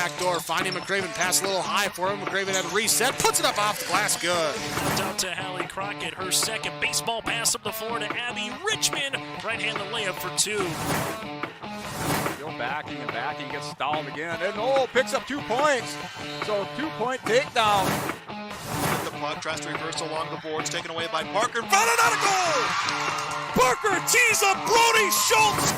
back door, finding McCraven, pass a little high for him. McCraven had a reset, puts it up off the glass, good. Out to Hallie Crockett, her second baseball pass up the floor to Abby Richmond. Right-handed layup for two. Still backing and backing, gets stalled again, and picks up 2 points. So 2-point takedown. The puck tries to reverse along the boards, taken away by Parker. Found it out of goal! Parker tees up Brody Schultz!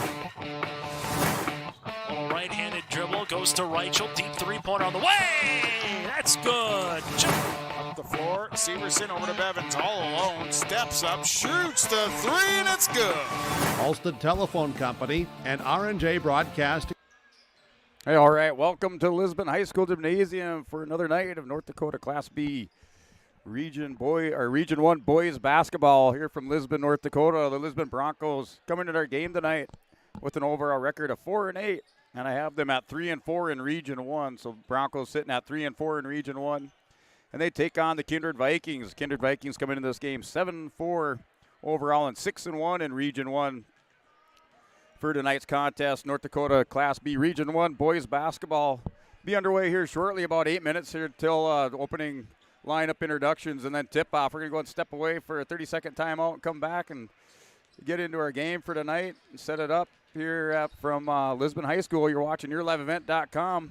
Right-handed dribble, goes to Reichel, deep three-pointer on the way! That's good! Up the floor, Severson over to Bevins, all alone, steps up, shoots the three, and it's good! Alston Telephone Company and R&J Broadcasting. Hey, all right, welcome to Lisbon High School Gymnasium for another night of North Dakota Class B Region 1 boys basketball here from Lisbon, North Dakota. The Lisbon Broncos coming to their game tonight with an overall record of 4-8. And I have them at 3-4 in Region 1. So Broncos sitting at 3-4 in Region 1. And they take on the Kindred Vikings. Kindred Vikings come into this game 7-4 overall and 6-1 in Region 1. For tonight's contest, North Dakota Class B Region 1 boys basketball be underway here shortly, about 8 minutes here till opening lineup introductions and then tip-off. We're going to go and step away for a 30-second timeout and come back and get into our game for tonight and set it up here from Lisbon High School. You're watching YourLiveEvent.com.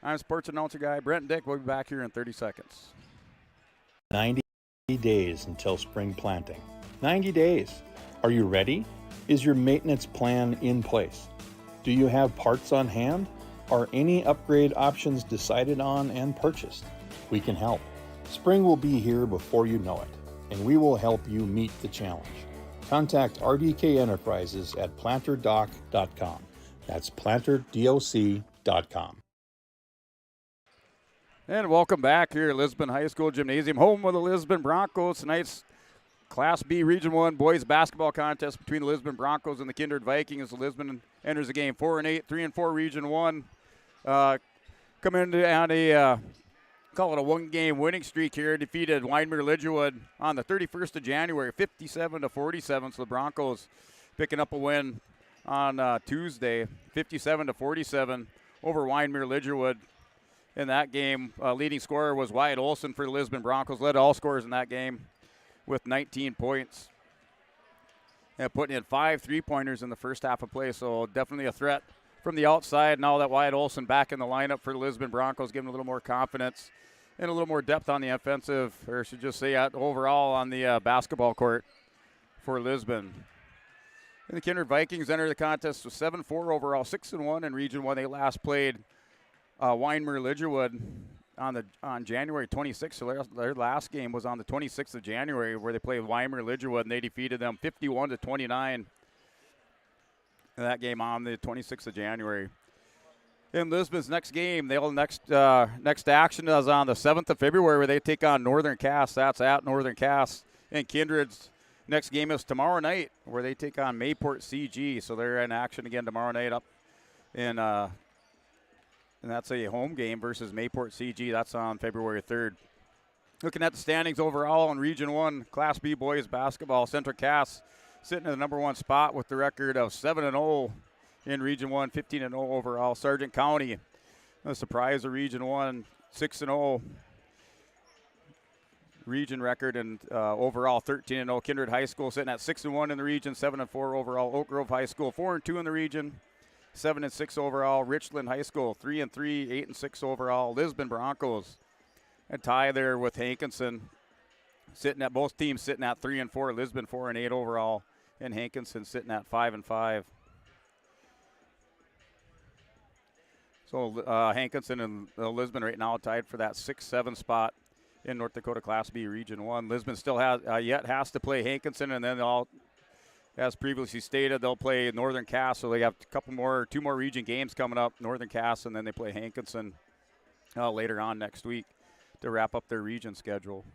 I'm sports announcer guy Brent Dick. We'll be back here in 30 seconds. 90 days until spring planting. 90 days. Are you ready? Is your maintenance plan in place? Do you have parts on hand? Are any upgrade options decided on and purchased? We can help. Spring will be here before you know it, and we will help you meet the challenge. Contact RDK Enterprises at planterdoc.com. That's planterdoc.com. And welcome back here at Lisbon High School Gymnasium, home of the Lisbon Broncos. Tonight's Class B Region 1 boys basketball contest between the Lisbon Broncos and the Kindred Vikings. Lisbon enters the game 4-8, 3-4 Region 1. Coming into on a call it a one-game winning streak here. Defeated Winemere Lidgerwood on the 31st of January, 57-47. So the Broncos picking up a win on Tuesday, 57-47 over Winemere Lidgerwood. In that game, leading scorer was Wyatt Olson for the Lisbon Broncos. Led all scorers in that game with 19 points. And putting in 5 3-pointers in the first half of play. So definitely a threat from the outside. Now that Wyatt Olson back in the lineup for the Lisbon Broncos, giving a little more confidence and a little more depth on the offensive, or I should just say overall on the basketball court for Lisbon. And the Kindred Vikings enter the contest with 7-4 overall, 6-1 in Region 1. They last played Winemere Lidgerwood on January 26th. So their last game was on the 26th of January, where they played Winemere Lidgerwood, and they defeated them 51-29 in that game on the 26th of January. In Lisbon's next game, next action is on the 7th of February, where they take on Northern Cass. That's at Northern Cass. And Kindred's next game is tomorrow night, where they take on Mayport CG. So they're in action again tomorrow night up in and that's a home game versus Mayport CG. That's on February 3rd. Looking at the standings overall in Region 1, Class B boys basketball, Central Cass sitting in the number 1 spot with the record of 7-0 in Region 1, 15-0 overall. Sargent County, a surprise of Region 1, 6-0 region record, and overall 13-0. Kindred High School sitting at 6-1 in the region, 7-4 overall. Oak Grove High School 4-2 in the region, 7-6 overall. Richland High School 3-3, 8-6 overall. Lisbon Broncos a tie there with Hankinson, sitting at both teams sitting at 3-4. Lisbon 4-8 overall, and Hankinson sitting at 5-5. So Hankinson and Lisbon right now tied for that 6-7 spot in North Dakota Class B Region 1. Lisbon still has to play Hankinson, and then as previously stated, they'll play Northern Cass. So they have two more region games coming up, Northern Cass, and then they play Hankinson later on next week to wrap up their region schedule.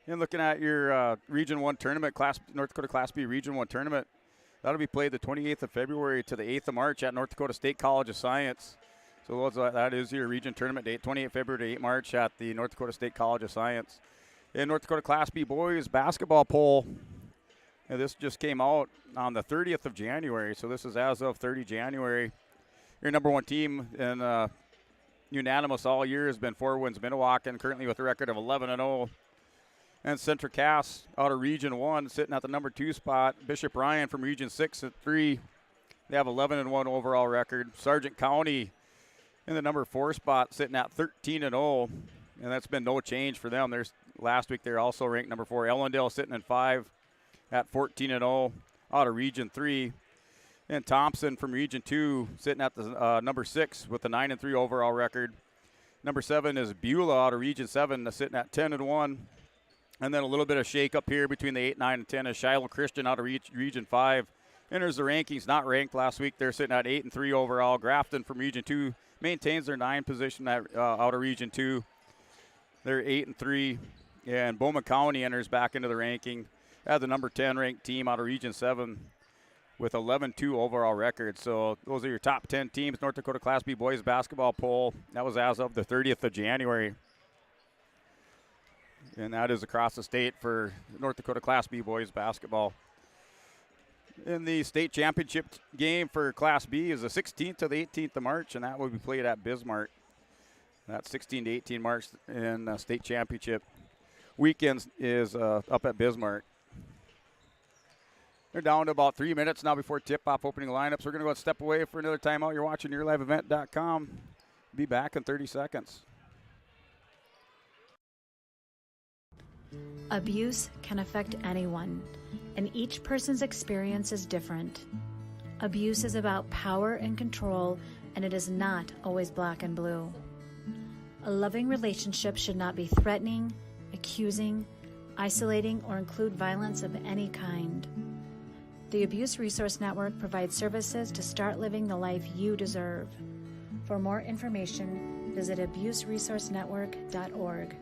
And looking at your Region 1 tournament, North Dakota Class B Region 1 tournament, that'll be played the 28th of February to the 8th of March at North Dakota State College of Science. So that is your region tournament date, 28th February to 8 March at the North Dakota State College of Science. In North Dakota Class B boys basketball poll, And this just came out on the 30th of January, so this is as of 30 January. Your number one team and unanimous all year has been 4 wins Minnewacan, currently with a record of 11-0. And Central Cass out of Region 1 sitting at the number 2 spot. Bishop Ryan from Region 6 at 3. They have 11-1 overall record. Sargent County in the number 4 spot sitting at 13-0. And that's been no change for them. Last week they're also ranked number 4. Ellendale sitting in 5 at 14-0 out of Region 3. And Thompson from Region 2 sitting at the number 6 with a 9-3 overall record. Number 7 is Beulah out of Region 7 sitting at 10-1. And then a little bit of shake up here between the 8, 9, and 10 is Shiloh Christian out of Region 5. Enters the rankings, not ranked last week. They're sitting at 8-3 overall. Grafton from Region 2 maintains their 9 position out of Region 2. They're 8-3. And Bowman County enters back into the ranking as the number 10 ranked team out of Region 7 with 11-2 overall record. So those are your top 10 teams. North Dakota Class B boys basketball poll. That was as of the 30th of January. And that is across the state for North Dakota Class B boys basketball. In the state championship game for Class B is the 16th to the 18th of March, and that will be played at Bismarck. That's 16 to 18 March in state championship. Weekends is up at Bismarck. They're down to about 3 minutes now before tip-off opening lineups. We're going to go and step away for another timeout. You're watching YourLiveEvent.com. Be back in 30 seconds. Abuse can affect anyone, and each person's experience is different. Abuse is about power and control, and it is not always black and blue. A loving relationship should not be threatening, accusing, isolating, or include violence of any kind. The Abuse Resource Network provides services to start living the life you deserve. For more information, visit abuseresourcenetwork.org.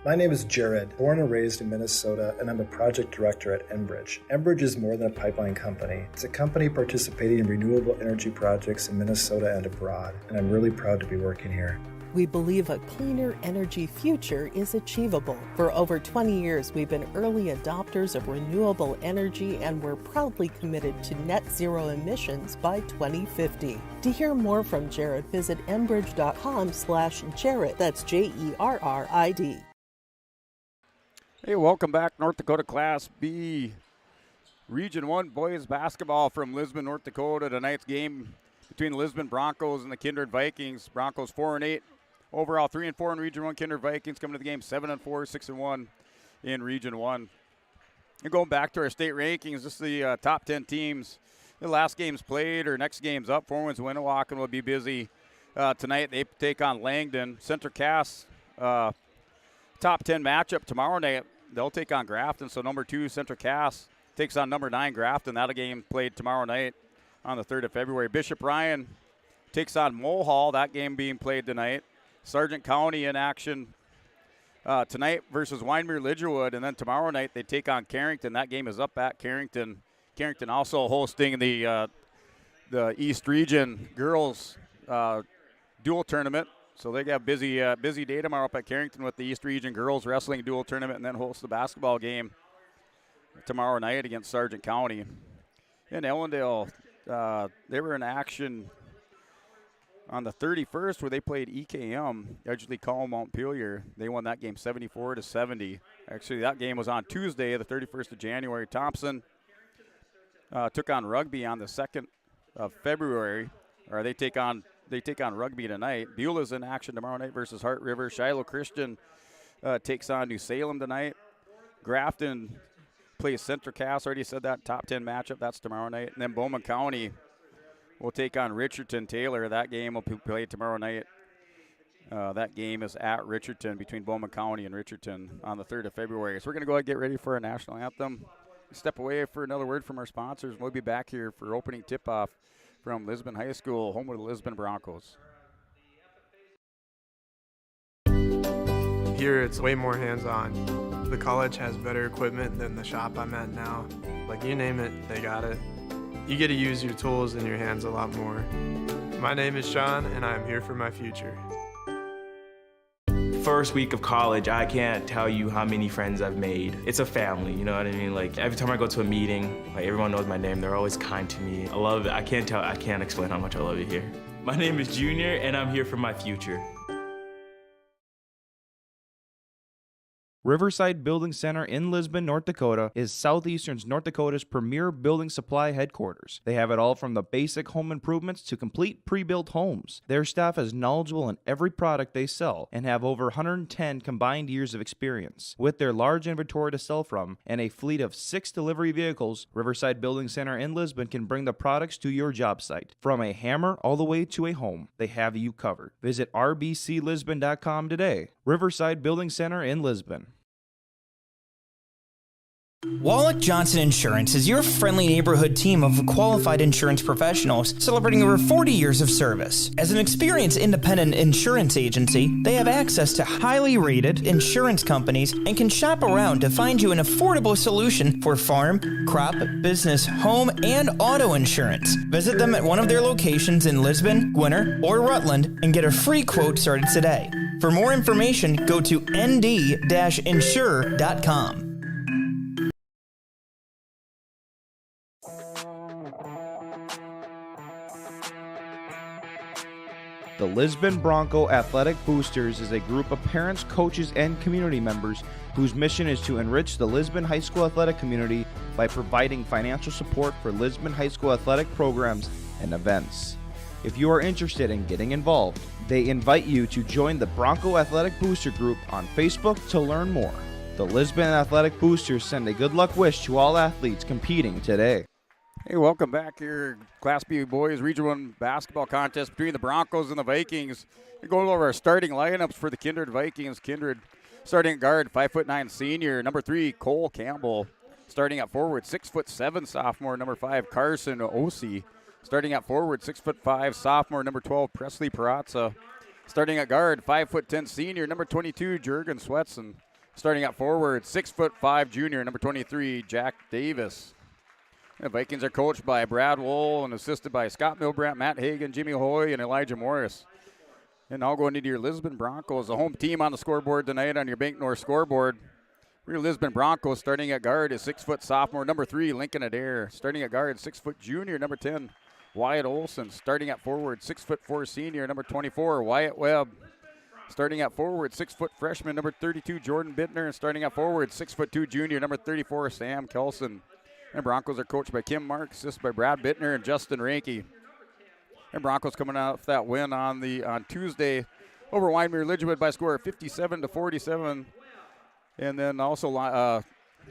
My name is Jared, born and raised in Minnesota, and I'm a project director at Enbridge. Enbridge is more than a pipeline company. It's a company participating in renewable energy projects in Minnesota and abroad, and I'm really proud to be working here. We believe a cleaner energy future is achievable. For over 20 years, we've been early adopters of renewable energy, and we're proudly committed to net zero emissions by 2050. To hear more from Jared, visit enbridge.com/Jared. That's JERRID. Hey, welcome back, North Dakota Class B Region 1 boys basketball from Lisbon, North Dakota. Tonight's game between the Lisbon Broncos and the Kindred Vikings. Broncos 4-8. Overall 3-4 in Region 1. Kindred Vikings coming to the game 7-4, 6-1 in Region 1. And going back to our state rankings, this is the top 10 teams. The last game's played or next game's up. 4 wins Winnewacan will be busy. Tonight they take on Langdon. Central Cass top 10 matchup tomorrow night. They'll take on Grafton. So number 2 Central Cass takes on number 9 Grafton. That'll game played tomorrow night on the 3rd of February. Bishop Ryan takes on Mulhall. That game being played tonight. Sargent County in action tonight versus Wyndmere Lidgerwood. And then tomorrow night they take on Carrington. That game is up at Carrington. Carrington also hosting the East Region girls dual tournament. So they got busy day tomorrow up at Carrington with the East Region girls wrestling dual tournament, and then host the basketball game tomorrow night against Sargent County. In Ellendale, they were in action on the 31st where they played EKM, Edgeley Call Montpelier. They won that game 74-70. Actually, that game was on Tuesday, the 31st of January. Thompson took on Rugby on the 2nd of February, or they take on Rugby tonight. Beulah's in action tomorrow night versus Heart River. Shiloh Christian takes on New Salem tonight. Grafton plays Central Cass. Already said that top 10 matchup. That's tomorrow night. And then Bowman County will take on Richardson Taylor. That game will be played tomorrow night. That game is at Richardson between Bowman County and Richardson on the 3rd of February. So we're going to go ahead and get ready for our national anthem. Step away for another word from our sponsors. We'll be back here for opening tip-off from Lisbon High School, home of the Lisbon Broncos. Here it's way more hands-on. The college has better equipment than the shop I'm at now. Like, you name it, they got it. You get to use your tools and your hands a lot more. My name is Sean, and I'm here for my future. first week of college, I can't tell you how many friends I've made. It's a family, you know what I mean? Like every time I go to a meeting, like everyone knows my name. They're always kind to me. I love it. I can't explain how much I love it here. My name is Junior, and I'm here for my future. Riverside Building Center in Lisbon, North Dakota is Southeastern North Dakota's premier building supply headquarters. They have it all from the basic home improvements to complete pre-built homes. Their staff is knowledgeable in every product they sell and have over 110 combined years of experience. With their large inventory to sell from and a fleet of 6 delivery vehicles, Riverside Building Center in Lisbon can bring the products to your job site. From a hammer all the way to a home, they have you covered. Visit rbclisbon.com today. Riverside Building Center in Lisbon. Wallach Johnson Insurance is your friendly neighborhood team of qualified insurance professionals celebrating over 40 years of service. As an experienced independent insurance agency, they have access to highly rated insurance companies and can shop around to find you an affordable solution for farm, crop, business, home, and auto insurance. Visit them at one of their locations in Lisbon, Gwinner, or Rutland and get a free quote started today. For more information, go to nd-insure.com. The Lisbon Bronco Athletic Boosters is a group of parents, coaches, and community members whose mission is to enrich the Lisbon high school athletic community by providing financial support for Lisbon high school athletic programs and events. If you are interested in getting involved, they invite you to join the Bronco Athletic Booster Group on Facebook to learn more. The Lisbon Athletic Boosters send a good luck wish to all athletes competing today. Hey, welcome back here. Class B Boys Region 1 basketball contest between the Broncos and the Vikings. We're going over our starting lineups for the Kindred Vikings. Kindred starting at guard, 5'9" senior, number 3, Cole Campbell. Starting at forward, 6'7" sophomore, number 5, Carson Osi. Starting at forward, 6'5" sophomore, number 12, Presley Perazza. Starting at guard, 5'10" senior, number 22, Jurgen Swetson. Starting at forward, 6'5" junior, number 23, Jack Davis. The Vikings are coached by Brad Wool and assisted by Scott Milbrandt, Matt Hagan, Jimmy Hoy, and Elijah Morris. And now going into your Lisbon Broncos, the home team on the scoreboard tonight on your Bank North scoreboard. Your Lisbon Broncos starting at guard is 6' sophomore, number 3, Lincoln Adair. Starting at guard, 6' junior, number 10, Wyatt Olson. Starting at forward, 6'4" senior, number 24, Wyatt Webb. Starting at forward, 6' freshman, number 32, Jordan Bittner. And starting at forward, 6'2" junior, number 34, Sam Kelson. And Broncos are coached by Kim Marks, assisted by Brad Bittner and Justin Ranke. And Broncos coming off that win on Tuesday over Wyoming Lidgewood by a score of 57-47. And then also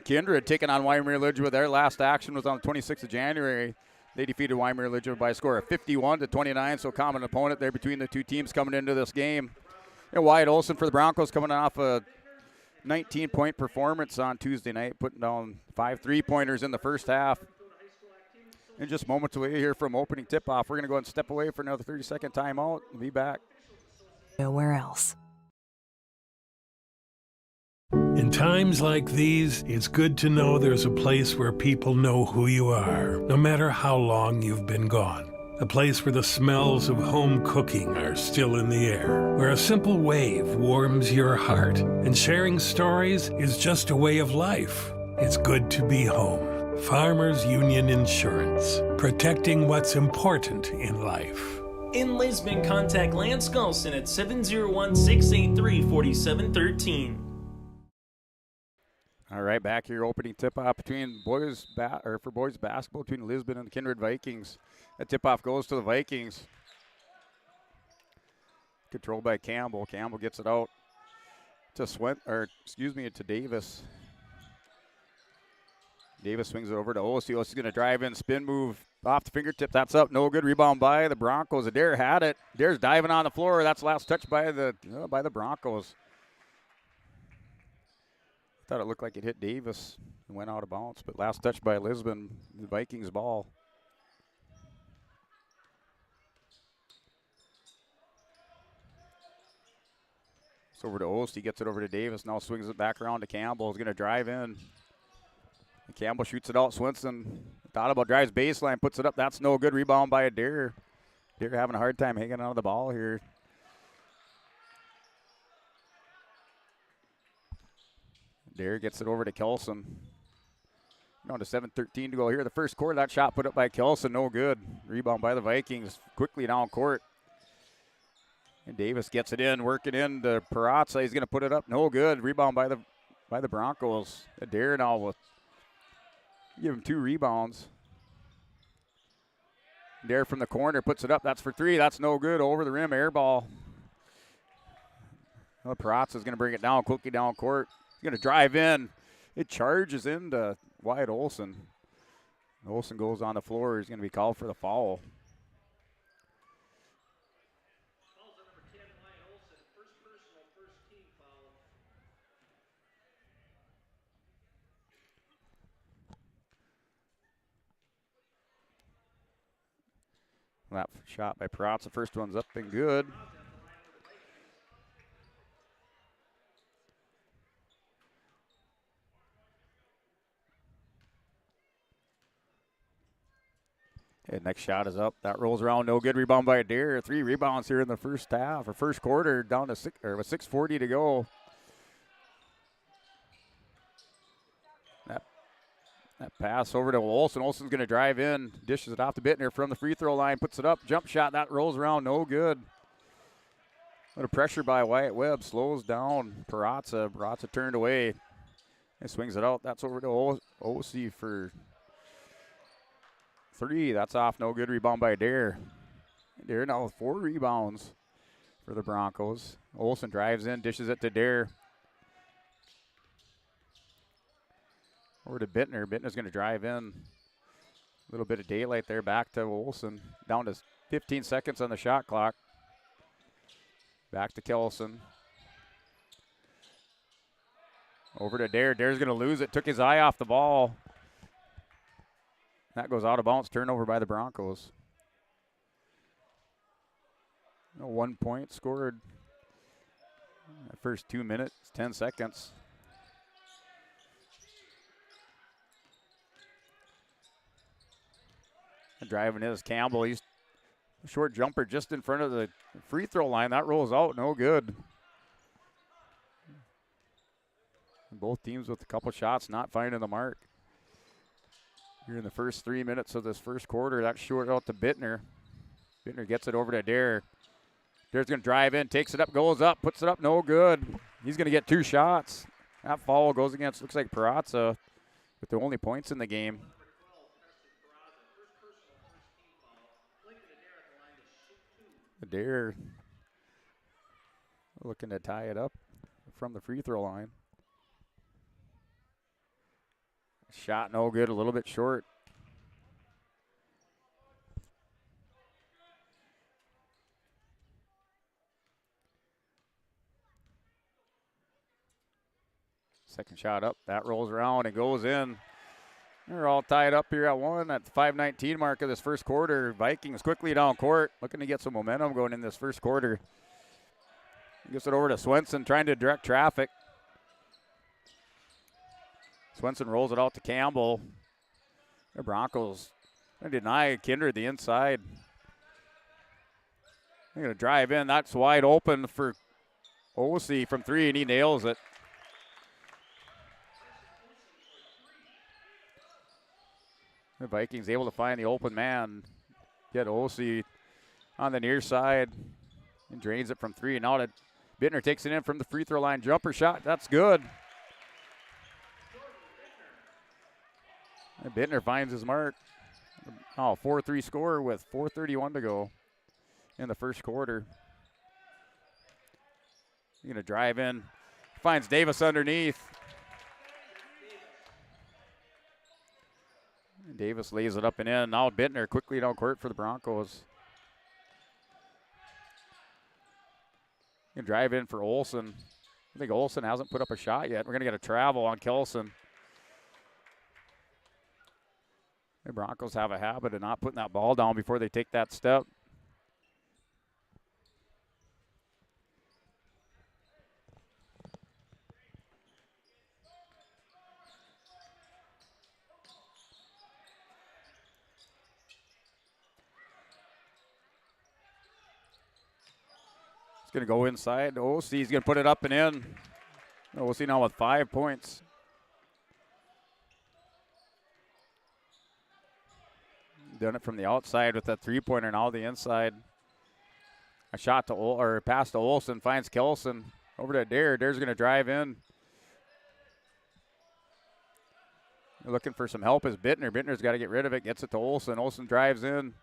Kindred taking on Wyoming Lidgewood. Their last action was on the 26th of January. They defeated Wyoming Lidgewood by a score of 51-29. So common opponent there between the two teams coming into this game. And Wyatt Olson for the Broncos coming off a 19-point performance on Tuesday night, putting down 5 3-pointers in the first half. And just moments away here from opening tip-off. We're going to go and step away for another 30-second timeout. We'll be back. Nowhere else. In times like these, it's good to know there's a place where people know who you are, no matter how long you've been gone. A place where the smells of home cooking are still in the air, where a simple wave warms your heart, and sharing stories is just a way of life. It's good to be home. Farmers Union Insurance, protecting what's important in life. In Lisbon, contact Lance Gulson at 701-683-4713. All right, back here, opening tip-off between boys basketball between Lisbon and the Kindred Vikings. That tip-off goes to the Vikings. Controlled by Campbell. Campbell gets it out to to Davis. Davis swings it over to Osi. Osi's going to drive in, spin move off the fingertip. That's up, no good. Rebound by the Broncos. Adair had it. Adair's diving on the floor. That's last touch by the Broncos. Thought it looked like it hit Davis and went out of bounds, but last touch by Lisbon, the Vikings ball. It's over to Ost. He gets it over to Davis. Now swings it back around to Campbell. He's going to drive in. And Campbell shoots it out. Swinson thought about drives baseline, puts it up. That's no good. Rebound by Adair. Adair having a hard time hanging on to the ball here. Dare gets it over to Kelson. Down to 7:13 to go here. The first quarter, that shot put up by Kelson, no good. Rebound by the Vikings, quickly down court. And Davis gets it in, working in to Perazza. He's going to put it up, no good. Rebound by the Broncos. Dare now will give him 2 rebounds. Dare from the corner puts it up. That's for 3. That's no good. Over the rim, air ball. Well, Perazza's going to bring it down quickly down court. He's going to drive in. It charges into Wyatt Olson. Olson goes on the floor. He's going to be called for the foul. That shot by Perazza. First one's up and good. And next shot is up. That rolls around. No good. Rebound by Adair. 3 rebounds here in the first half or first quarter. Down to with 6:40 to go. That pass over to Olson. Olson's going to drive in. Dishes it off to Bittner from the free throw line. Puts it up. Jump shot. That rolls around. No good. A little pressure by Wyatt Webb. Slows down Perazza. Perazza turned away. And swings it out. That's over to O.C. for 3. That's off. No good. Rebound by Adair. Adair now with 4 rebounds for the Broncos. Olson drives in. Dishes it to Adair. Over to Bittner. Bittner's going to drive in. A little bit of daylight there. Back to Olson. Down to 15 seconds on the shot clock. Back to Kelson. Over to Dare. Dare's going to lose it. Took his eye off the ball. That goes out of bounds. Turnover by the Broncos. 1 point scored. The first 2 minutes, 10 seconds. Driving is Campbell. He's a short jumper just in front of the free throw line. That rolls out. No good. Both teams with a couple shots not finding the mark. Here in the first 3 minutes of this first quarter, that's short out to Bittner. Bittner gets it over to Dare. Dare's going to drive in, takes it up, goes up, puts it up, no good. He's going to get 2 shots. That foul goes against, looks like Perazza, with the only points in the game. Adair looking to tie it up from the free throw line. Shot no good, a little bit short. Second shot up, that rolls around and goes in. They're all tied up here at 1 at the 5:19 mark of this first quarter. Vikings quickly down court, looking to get some momentum going in this first quarter. Gives it over to Swenson, trying to direct traffic. Swenson rolls it out to Campbell. The Broncos deny Kindred the inside. They're going to drive in. That's wide open for O.C. from 3, and he nails it. The Vikings able to find the open man. Get O.C. on the near side and drains it from 3. Now Bittner takes it in from the free throw line. Jumper shot. That's good. And Bittner finds his mark. 4-3 score with 4:31 to go in the first quarter. He's going to drive in. Finds Davis underneath. Davis lays it up and in. Now Bittner quickly down court for the Broncos. Going to drive in for Olson. I think Olson hasn't put up a shot yet. We're going to get a travel on Kelson. The Broncos have a habit of not putting that ball down before they take that step. It's going to go inside. OC is going to put it up and in. We'll see now with 5 points. Done it from the outside with that three-pointer, now the inside. A shot to pass to Olsen, finds Kelson over to Adair. Adair's going to drive in. Looking for some help is Bittner. Bittner's got to get rid of it, gets it to Olsen. Olsen drives in.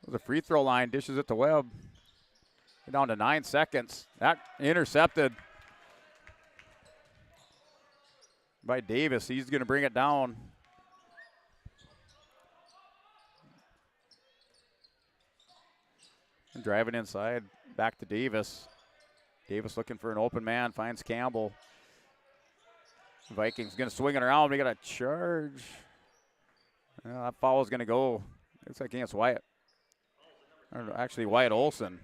The free throw line, dishes it to Webb. We're down to 9 seconds. That intercepted by Davis. He's going to bring it down. And driving inside, back to Davis. Davis looking for an open man, finds Campbell. Vikings going to swing it around. We got a charge. That foul is going to go. Looks like against Wyatt. Actually, Wyatt Olsen.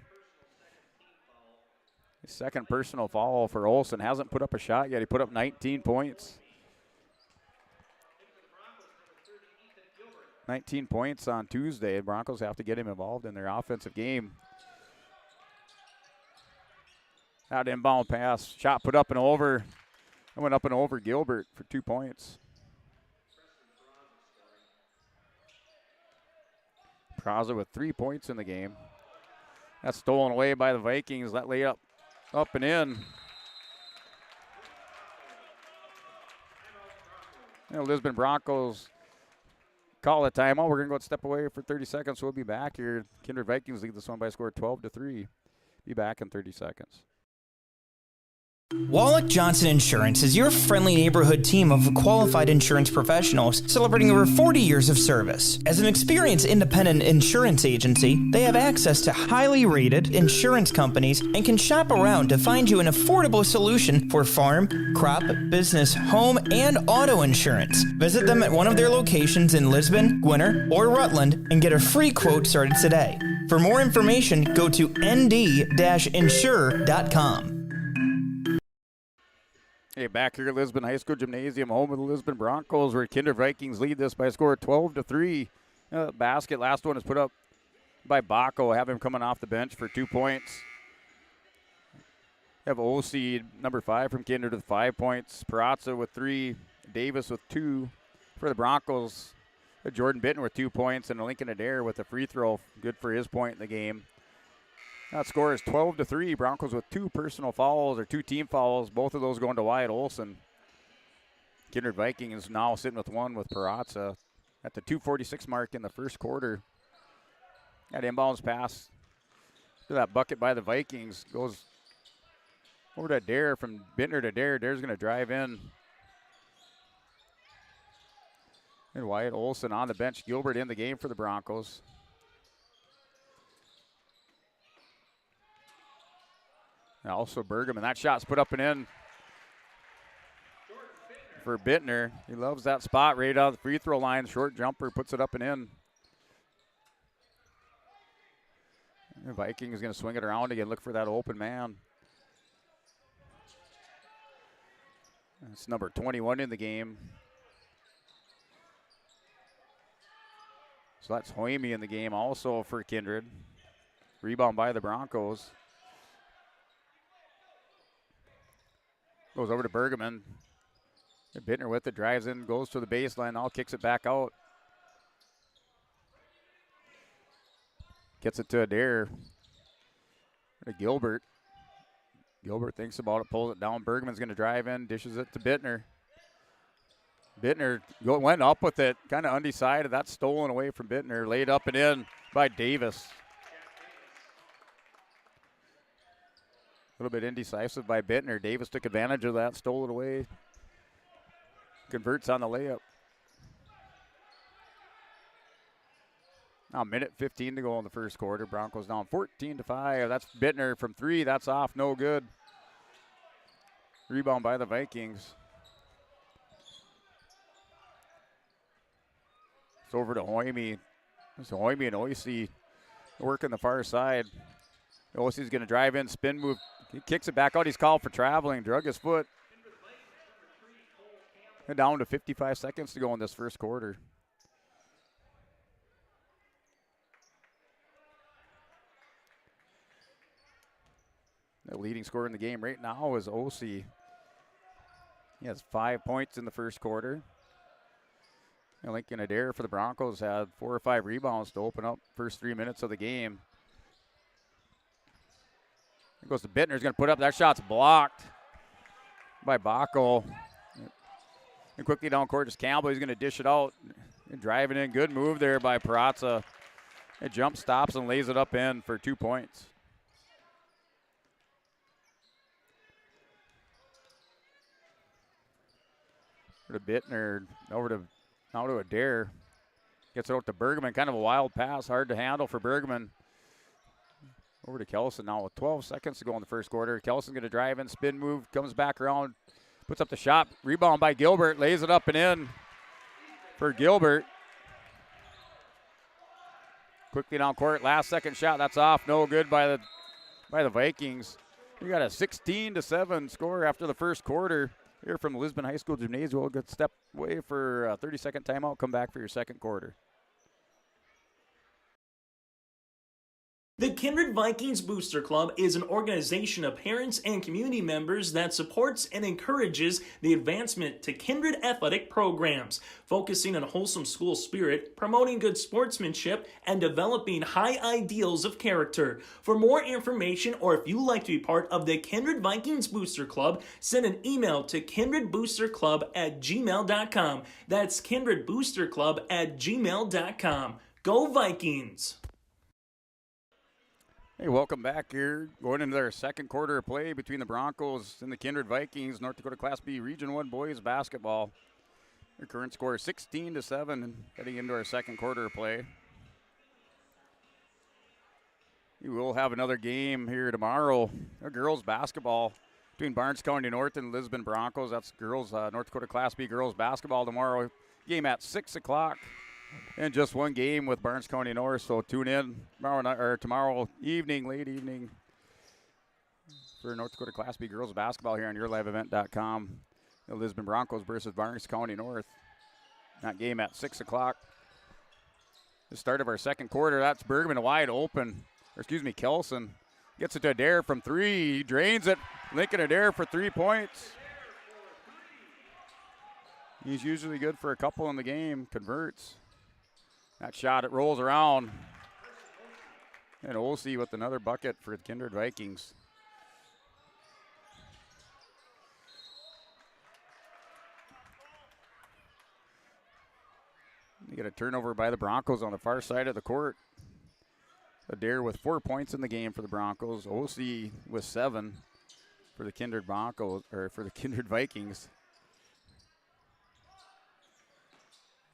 His second personal foul for Olsen. Hasn't put up a shot yet. He put up 19 points. 19 points on Tuesday. The Broncos have to get him involved in their offensive game. Out inbound pass. Shot put up and over. It went up and over Gilbert for 2 points. Praza with 3 points in the game. That's stolen away by the Vikings. That layup up and in. Lisbon Broncos call a timeout. We're going to go step away for 30 seconds. We'll be back here. Kindred Vikings lead this one by a score of 12-3. Be back in 30 seconds. Wallach Johnson Insurance is your friendly neighborhood team of qualified insurance professionals celebrating over 40 years of service. As an experienced independent insurance agency, they have access to highly rated insurance companies and can shop around to find you an affordable solution for farm, crop, business, home, and auto insurance. Visit them at one of their locations in Lisbon, Gwinner, or Rutland and get a free quote started today. For more information, go to nd-insure.com. Hey, back here at Lisbon High School Gymnasium, home of the Lisbon Broncos, where Kindred Vikings lead this by a score of 12-3. Basket, last one is put up by Baco. Have him coming off the bench for 2 points. Have OC number 5 from Kindred with 5 points. Perazza with 3. Davis with 2 for the Broncos. Jordan Bitten with 2 points, and Lincoln Adair with a free throw. Good for his point in the game. That score is 12-3. Broncos with 2 personal fouls or 2 team fouls. Both of those going to Wyatt Olsen. Kindred Vikings now sitting with 1 with Perazza at the 2:46 mark in the first quarter. That inbounds pass to that bucket by the Vikings. Goes over to Adair, from Bittner to Adair. Adair's going to drive in. And Wyatt Olsen on the bench. Gilbert in the game for the Broncos. And also Pregame, and that shot's put up and in for Bittner. He loves that spot right out of the free throw line. Short jumper, puts it up and in. The Vikings is going to swing it around again, look for that open man. It's number 21 in the game. So that's Hoyme in the game also for Kindred. Rebound by the Broncos. Goes over to Pregame. Bittner with it, drives in, goes to the baseline, now kicks it back out. Gets it to Adair. To Gilbert. Gilbert thinks about it, pulls it down. Bergman's going to drive in, dishes it to Bittner. Bittner went up with it, kind of undecided. That's stolen away from Bittner, laid up and in by Davis. A little bit indecisive by Bittner. Davis took advantage of that, stole it away. Converts on the layup. Now a minute 15 to go in the first quarter. Broncos down 14-5. That's Bittner from 3. That's off, no good. Rebound by the Vikings. It's over to Hoyme. It's Hoyme and Oisey working the far side. Oisey's going to drive in, spin move. He kicks it back out. He's called for traveling. Drug his foot. And down to 55 seconds to go in this first quarter. The leading scorer in the game right now is OC. He has 5 points in the first quarter. And Lincoln Adair for the Broncos had 4 or 5 rebounds to open up first 3 minutes of the game. Here goes to Bittner. He's going to put up. That shot's blocked by Bacco. And quickly down court is Campbell. He's going to dish it out. And driving in. Good move there by Perazza. It jump stops and lays it up in for 2 points. Over to Bittner. Now to Adair. Gets it out to Bergman. Kind of a wild pass. Hard to handle for Bergman. Over to Kelson now with 12 seconds to go in the first quarter. Kelson's going to drive in, spin move, comes back around, puts up the shot. Rebound by Gilbert, lays it up and in for Gilbert. Quickly down court, last second shot, that's off. No good by the Vikings. You got a 16-7 score after the first quarter here from Lisbon High School Gymnasium. We'll get step away for a 30-second timeout. Come back for your second quarter. The Kindred Vikings Booster Club is an organization of parents and community members that supports and encourages the advancement to Kindred athletic programs, focusing on wholesome school spirit, promoting good sportsmanship, and developing high ideals of character. For more information, or if you'd like to be part of the Kindred Vikings Booster Club, send an email to kindredboosterclub@gmail.com. That's kindredboosterclub@gmail.com. Go Vikings! Hey, welcome back here. Going into their second quarter of play between the Broncos and the Kindred Vikings, North Dakota Class B Region 1 boys basketball. Their current score is 16-7 and heading into our second quarter of play. We will have another game here tomorrow. Girls basketball between Barnes County North and Lisbon Broncos. That's girls, North Dakota Class B girls basketball tomorrow. Game at 6 o'clock. And just one game with Barnes County North, so tune in tomorrow evening, late evening, for North Dakota Class B girls basketball here on YourLiveEvent.com. The Lisbon Broncos versus Barnes County North. That game at 6 o'clock. The start of our second quarter. That's Bergman wide open. Kelson gets it to Adair from 3. He drains it. Lincoln Adair for 3 points. He's usually good for a couple in the game. Converts. That shot, it rolls around. And Olsey with another bucket for the Kindred Vikings. You get a turnover by the Broncos on the far side of the court. Adair with 4 points in the game for the Broncos. Olsey with 7 for the Kindred Broncos, or for the Kindred Vikings.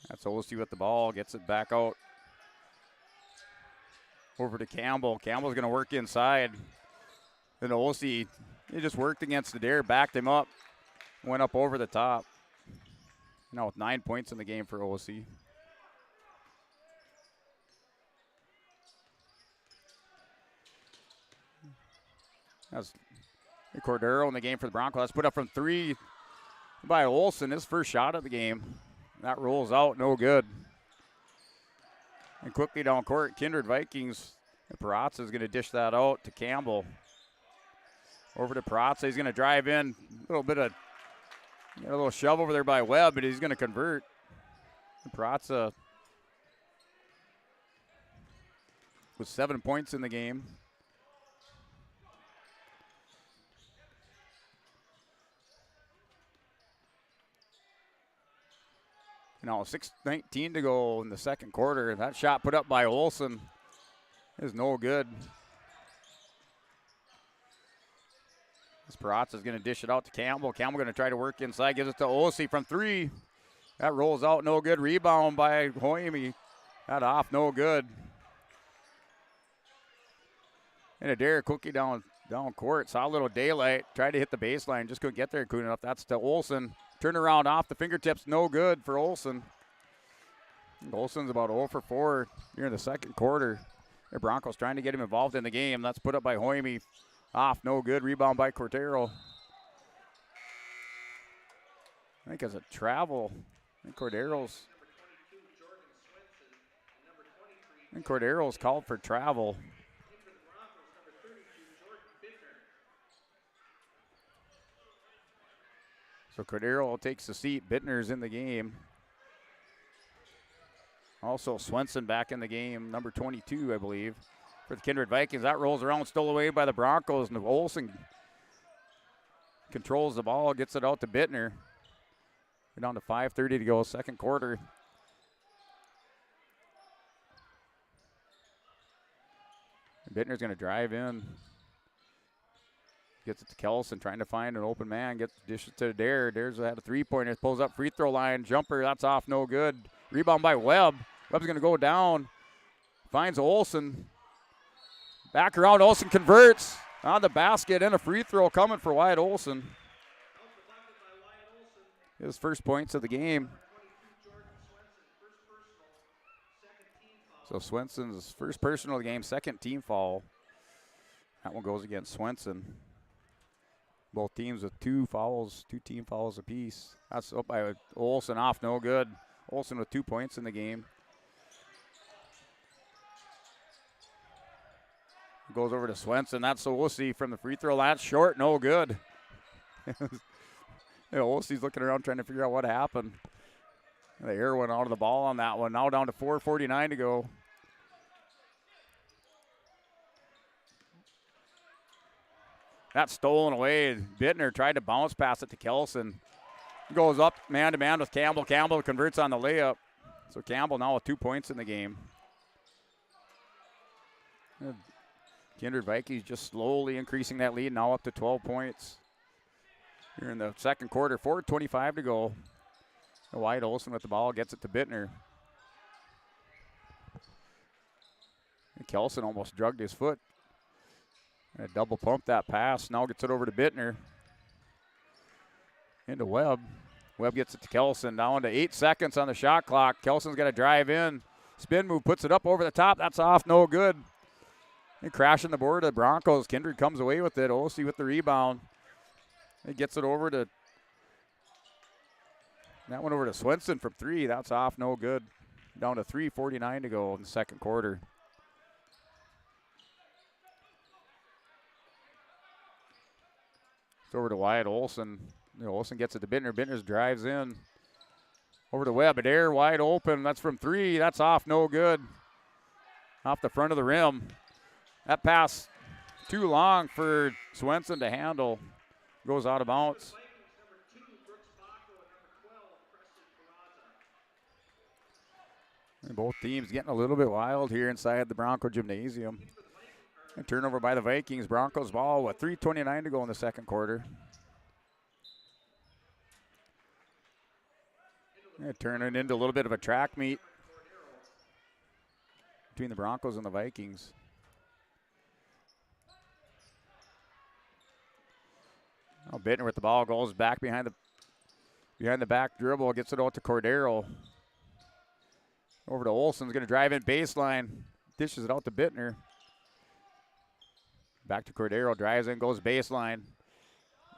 That's Olsey with the ball, gets it back out over to Campbell. Campbell's going to work inside. Then Olsey, he just worked against Adair, backed him up, went up over the top. Now with 9 points in the game for Olsey. That's Cordero in the game for the Broncos. That's put up from 3 by Olsen, his first shot of the game. That rolls out, no good. And quickly down court, Kindred Vikings. Perazza is going to dish that out to Campbell. Over to Perazza, he's going to drive in. A little shove over there by Webb, but he's going to convert. Perazza with 7 points in the game. Now 6:19 to go in the second quarter. That shot put up by Olsen is no good. This Perazza is going to dish it out to Campbell. Campbell going to try to work inside. Gives it to Olsey from 3. That rolls out, no good. Rebound by Hoyme. That off, no good. And Adair quickly down court. Saw a little daylight. Tried to hit the baseline. Just couldn't get there quick enough. That's to Olsen. Turnaround off the fingertips, no good for Olsen. Olsen's about 0 for 4 here in the second quarter. The Broncos trying to get him involved in the game. That's put up by Hoyme. Off, no good. Rebound by Cordero. I think it's a travel. I think Cordero's called for travel. So Cordero takes the seat. Bittner's in the game. Also Swenson back in the game, number 22, I believe, for the Kindred Vikings. That rolls around, stole away by the Broncos, and Olsen controls the ball, gets it out to Bittner. We're down to 5:30 to go, second quarter. Bittner's going to drive in. Gets it to Kelson, trying to find an open man. Gets dishes to Dare. Dare's had a three-pointer. Pulls up free throw line. Jumper, that's off, no good. Rebound by Webb. Webb's going to go down. Finds Olsen. Back around, Olsen converts. On the basket and a free throw coming for Wyatt Olsen. His first points of the game. So Swenson's first personal of the game, second team foul. That one goes against Swenson. Both teams with two team fouls apiece. That's up by Olsen, off, no good. Olsen with 2 points in the game. Goes over to Swenson. That's Olsi from the free throw line. Short, no good. Olsi's looking around trying to figure out what happened. The air went out of the ball on that one. Now down to 4:49 to go. That's stolen away. Bittner tried to bounce pass it to Kelson. Goes up man-to-man with Campbell. Campbell converts on the layup. So Campbell now with 2 points in the game. Kindred Vikings just slowly increasing that lead, now up to 12 points. Here in the second quarter, 4:25 to go. Wyatt Olsen with the ball, gets it to Bittner. And Kelson almost drugged his foot. And double pump that pass, now gets it over to Bittner. Into Webb. Webb gets it to Kelson, down to 8 seconds on the shot clock. Kelson's got to drive in. Spin move, puts it up over the top, that's off, no good. And crashing the board of the Broncos. Kindred comes away with it. Olsi with the rebound. He gets it over to, that one over to Swenson from three. That's off, no good. Down to 3:49 to go in the second quarter. It's over to Wyatt Olsen. Olsen gets it to Bittner. Bittner drives in. Over to Webb. Adair wide open. That's from three. That's off, no good. Off the front of the rim. That pass too long for Swenson to handle. Goes out of bounds. And both teams getting a little bit wild here inside the Bronco Gymnasium. A turnover by the Vikings. Broncos ball with 3:29 to go in the second quarter. Turning into a little bit of a track meet between the Broncos and the Vikings. Now Bittner with the ball, goes back behind the back dribble, gets it out to Cordero. Over to Olsen's going to drive in baseline, dishes it out to Bittner. Back to Cordero, drives in, goes baseline.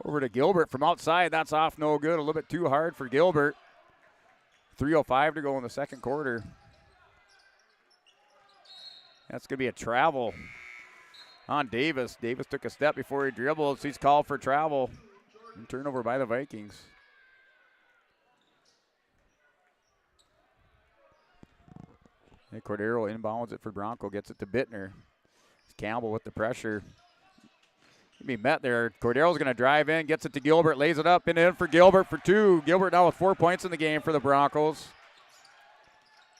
Over to Gilbert from outside, that's off, no good. A little bit too hard for Gilbert. 3:05 to go in the second quarter. That's going to be a travel on Davis. Davis took a step before he dribbled, so he's called for travel. And turnover by the Vikings. And Cordero inbounds it for Bronco, gets it to Bittner. Campbell with the pressure. Be met there. Cordero's going to drive in, gets it to Gilbert, lays it up and in for Gilbert for two. Gilbert now with 4 points in the game for the Broncos.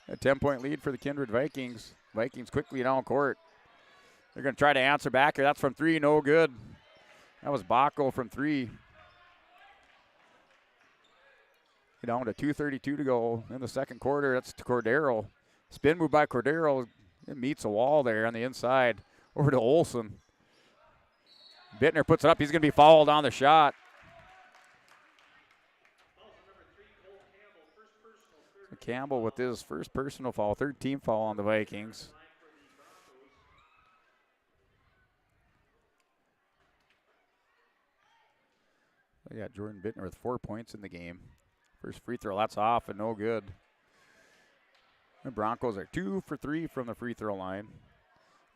A 10-point lead for the Kindred Vikings. Vikings quickly down court. They're going to try to answer back here. That's from three, no good. That was Bacco from three. Down to 2:32 to go in the second quarter. That's to Cordero. Spin move by Cordero. It meets a wall there on the inside. Over to Olsen. Bittner puts it up. He's going to be fouled on the shot. Campbell with his first personal foul, third team foul on the Vikings. They got Jordan Bittner with 4 points in the game. First free throw, that's off and no good. The Broncos are 2 for 3 from the free throw line.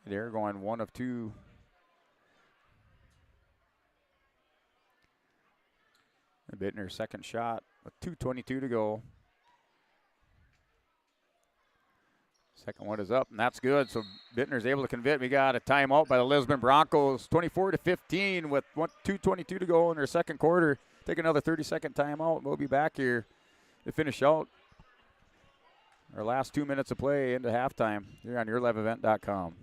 They're going 1 of 2. Bittner, second shot with 2:22 to go. Second one is up, and that's good. So Bittner's able to convert. We got a timeout by the Lisbon Broncos, 24-15 with 2:22 to go in their second quarter. Take another 30-second timeout. We'll be back here to finish out our last 2 minutes of play into halftime here on yourliveevent.com.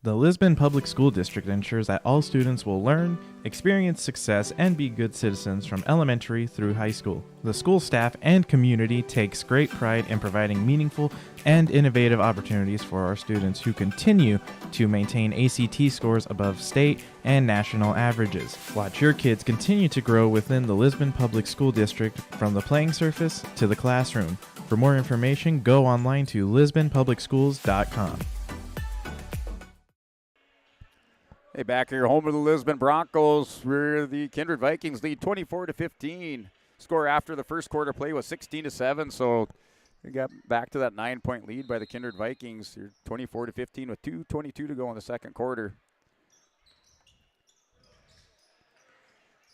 The Lisbon Public School District ensures that all students will learn, experience success, and be good citizens from elementary through high school. The school staff and community takes great pride in providing meaningful and innovative opportunities for our students who continue to maintain ACT scores above state and national averages. Watch your kids continue to grow within the Lisbon Public School District from the playing surface to the classroom. For more information, go online to lisbonpublicschools.com. Hey, back here, home of the Lisbon Broncos, where the Kindred Vikings lead 24-15. Score after the first quarter play was 16-7, so we got back to that 9-point lead by the Kindred Vikings. You're 24-15 with 2:22 to go in the second quarter.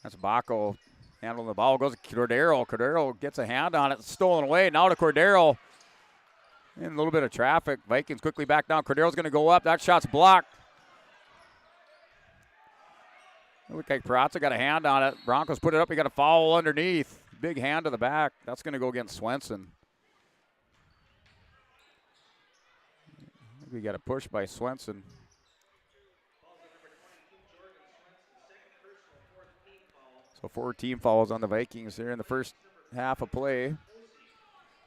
That's Baco handling the ball. Goes to Cordero. Cordero gets a hand on it. Stolen away. Now to Cordero. In a little bit of traffic. Vikings quickly back down. Cordero's going to go up. That shot's blocked. Look like Perazza got a hand on it. Broncos put it up. He got a foul underneath. Big hand to the back. That's going to go against Swenson. We got a push by Swenson. So 4 team fouls on the Vikings here in the first half of play.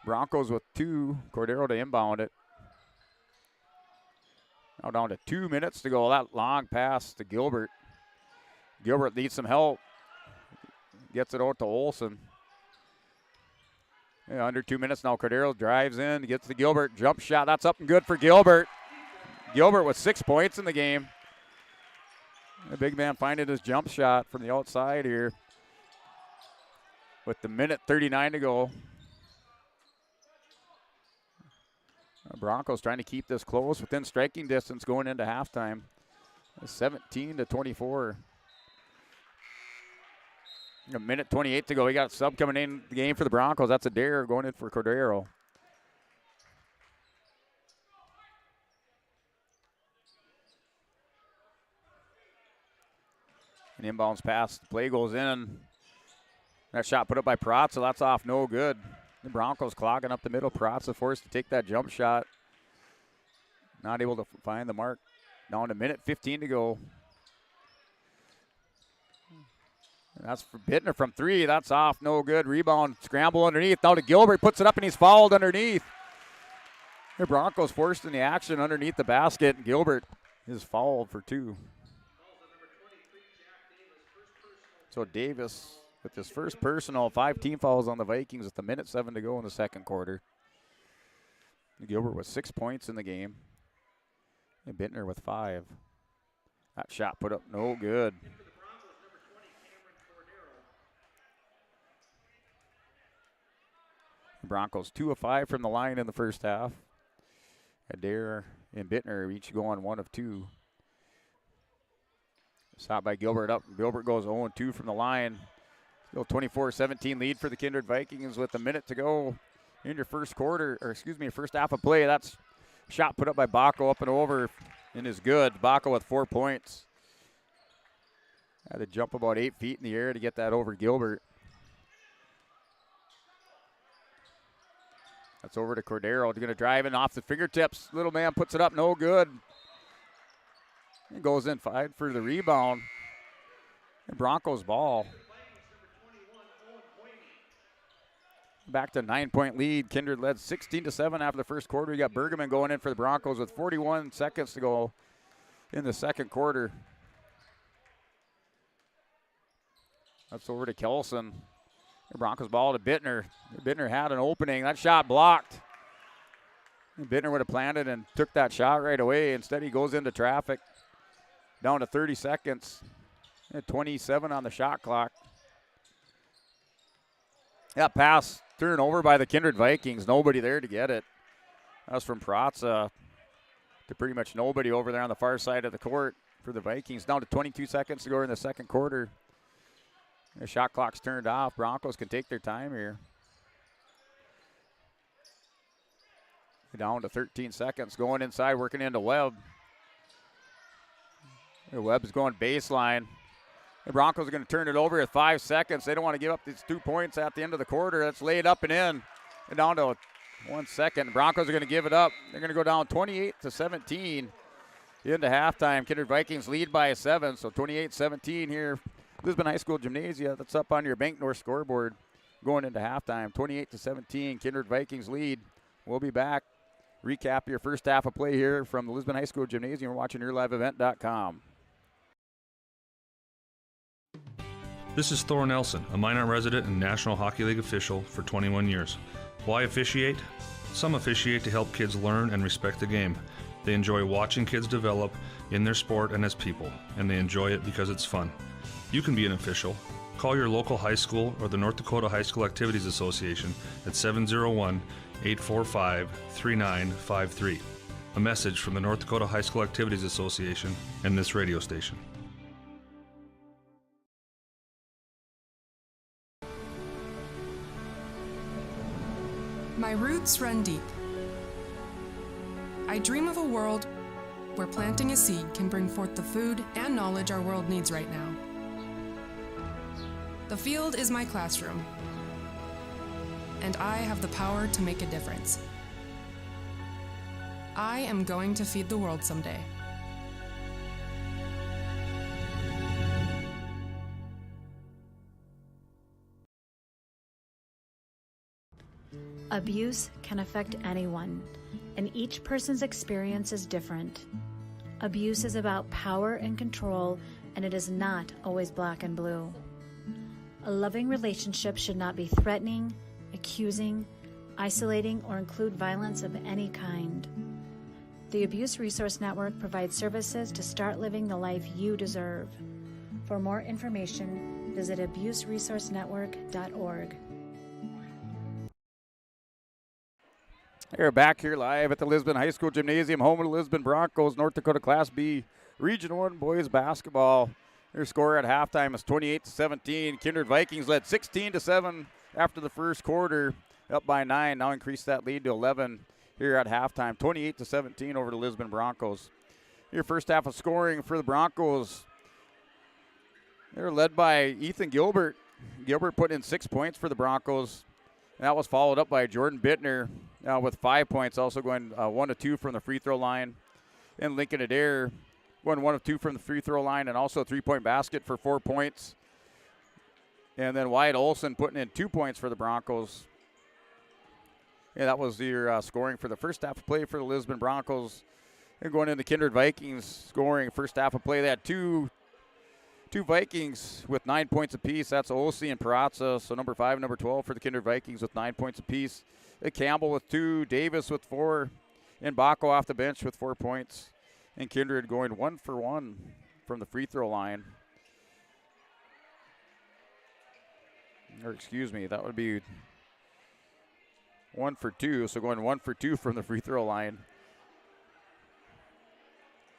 Broncos with 2. Cordero to inbound it. Now down to 2 minutes to go. That long pass to Gilbert. Gilbert needs some help. Gets it out to Olsen. Yeah, under 2 minutes now. Cordero drives in, gets to Gilbert. Jump shot. That's up and good for Gilbert. Gilbert with 6 points in the game. The big man finding his jump shot from the outside here. With the minute 39 to go. Broncos trying to keep this close within striking distance going into halftime. 17-24. A minute 28 to go. We got a sub coming in the game for the Broncos. That's Adair going in for Cordero. An inbounds pass. The play goes in. That shot put up by Perazza. That's off. No good. The Broncos clogging up the middle. Perazza forced to take that jump shot. Not able to find the mark. Down to minute 15 to go. That's for Bittner from 3. That's off. No good. Rebound. Scramble underneath. Now to Gilbert. Puts it up and he's fouled underneath. The Broncos forced in the action underneath the basket. And Gilbert is fouled for 2. So Davis with his first personal. 5 team fouls on the Vikings with the minute 7 to go in the second quarter. Gilbert with 6 points in the game. And Bittner with 5. That shot put up no good. The Broncos 2 of 5 from the line in the first half. Adair and Bittner each going 1 of 2. Shot by Gilbert up. Gilbert goes 0-2 from the line. Still 24-17 lead for the Kindred Vikings with a minute to go in your first quarter, or excuse me, first half of play. That's shot put up by Baco up and over and is good. Baco with 4 points. Had to jump about 8 feet in the air to get that over Gilbert. That's over to Cordero. They're going to drive in off the fingertips. Little man puts it up, no good. It goes in 5 for the rebound. And Broncos ball. Back to 9-point lead. Kindred led 16-7 after the first quarter. You got Pregame going in for the Broncos with 41 seconds to go in the second quarter. That's over to Kelson. The Broncos ball to Bittner. Bittner had an opening. That shot blocked. Bittner would have planted and took that shot right away. Instead, he goes into traffic. Down to 30 seconds. 27 on the shot clock. That pass turned over by the Kindred Vikings. Nobody there to get it. That was from Perazza to pretty much nobody over there on the far side of the court for the Vikings. Down to 22 seconds to go in the second quarter. The shot clock's turned off. Broncos can take their time here. Down to 13 seconds. Going inside, working into Webb. Webb's going baseline. The Broncos are going to turn it over at 5 seconds. They don't want to give up these 2 points at the end of the quarter. That's laid up and in. And down to 1 second. The Broncos are going to give it up. They're going to go down 28-17 into halftime. Kindred Vikings lead by 7, so 28-17 here. Lisbon High School Gymnasia, that's up on your Bank North scoreboard going into halftime. 28-17, Kindred Vikings lead. We'll be back. Recap your first half of play here from the Lisbon High School Gymnasium. We're watching YourLiveEvent.com. This is Thor Nelson, a Minot resident and National Hockey League official for 21 years. Why officiate? Some officiate to help kids learn and respect the game. They enjoy watching kids develop in their sport and as people, and they enjoy it because it's fun. You can be an official. Call your local high school or the North Dakota High School Activities Association at 701-845-3953. A message from the North Dakota High School Activities Association and this radio station. My roots run deep. I dream of a world where planting a seed can bring forth the food and knowledge our world needs right now. The field is my classroom, and I have the power to make a difference. I am going to feed the world someday. Abuse can affect anyone, and each person's experience is different. Abuse is about power and control, and it is not always black and blue. A loving relationship should not be threatening, accusing, isolating, or include violence of any kind. The Abuse Resource Network provides services to start living the life you deserve. For more information, visit abuseresourcenetwork.org. We're back here live at the Lisbon High School Gymnasium, home of the Lisbon Broncos, North Dakota Class B Region 1 boys basketball. Their score at halftime is 28-17. Kindred Vikings led 16-7 after the first quarter, up by 9. Now increase that lead to 11 here at halftime. 28-17 over the Lisbon Broncos. Your first half of scoring for the Broncos. They're led by Ethan Gilbert. Gilbert put in 6 points for the Broncos. And that was followed up by Jordan Bittner with 5 points, also going 1 of 2 from the free throw line. And Lincoln Adair going 1 of 2 from the free throw line, and also a 3-point basket for 4 points. And then Wyatt Olson putting in 2 points for the Broncos. Yeah, that was your scoring for the first half of play for the Lisbon Broncos. And going into Kindred Vikings scoring first half of play, they had two Vikings with 9 points apiece. That's Osi and Perazza. So number 5 and number 12 for the Kindred Vikings with 9 points apiece. Campbell with 2, Davis with 4, and Baco off the bench with 4 points. And Kindred going 1 for 1 from the free throw line. Or excuse me, that would be 1 for 2. So going 1 for 2 from the free throw line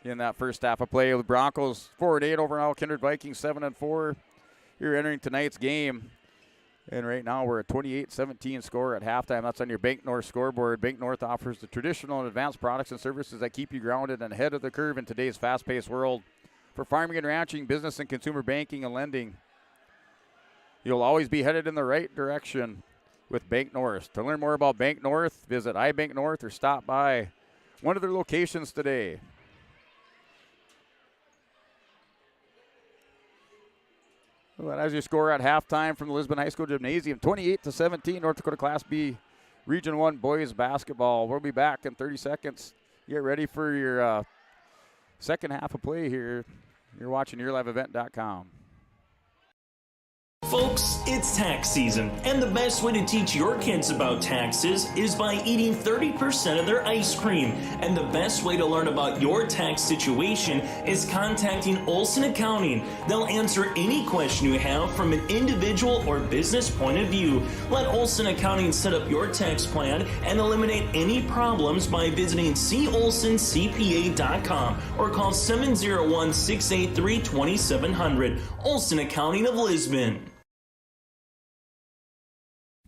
in that first half of play. The Broncos 4-8 overall. Kindred Vikings 7-4. You're entering tonight's game. And right now we're at 28-17 score at halftime. That's on your Bank North scoreboard. Bank North offers the traditional and advanced products and services that keep you grounded and ahead of the curve in today's fast-paced world. For farming and ranching, business and consumer banking and lending, you'll always be headed in the right direction with Bank North. To learn more about Bank North, visit iBank North or stop by one of their locations today. Well, as you score at halftime from the Lisbon High School Gymnasium, 28-17, North Dakota Class B Region 1 boys basketball. We'll be back in 30 seconds. Get ready for your second half of play here. You're watching YourLiveEvent.com. Folks, it's tax season, and the best way to teach your kids about taxes is by eating 30% of their ice cream. And the best way to learn about your tax situation is contacting Olson Accounting. They'll answer any question you have from an individual or business point of view. Let Olson Accounting set up your tax plan and eliminate any problems by visiting colsoncpa.com or call 701-683-2700. Olson Accounting of Lisbon.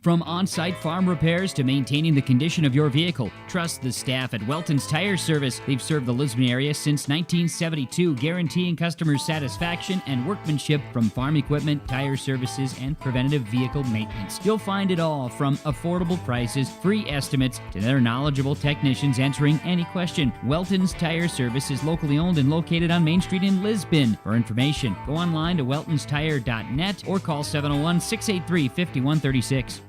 From on-site farm repairs to maintaining the condition of your vehicle, trust the staff at Welton's Tire Service. They've served the Lisbon area since 1972, guaranteeing customer satisfaction and workmanship from farm equipment, tire services, and preventative vehicle maintenance. You'll find it all from affordable prices, free estimates, to their knowledgeable technicians answering any question. Welton's Tire Service is locally owned and located on Main Street in Lisbon. For information, go online to weltonstire.net or call 701-683-5136.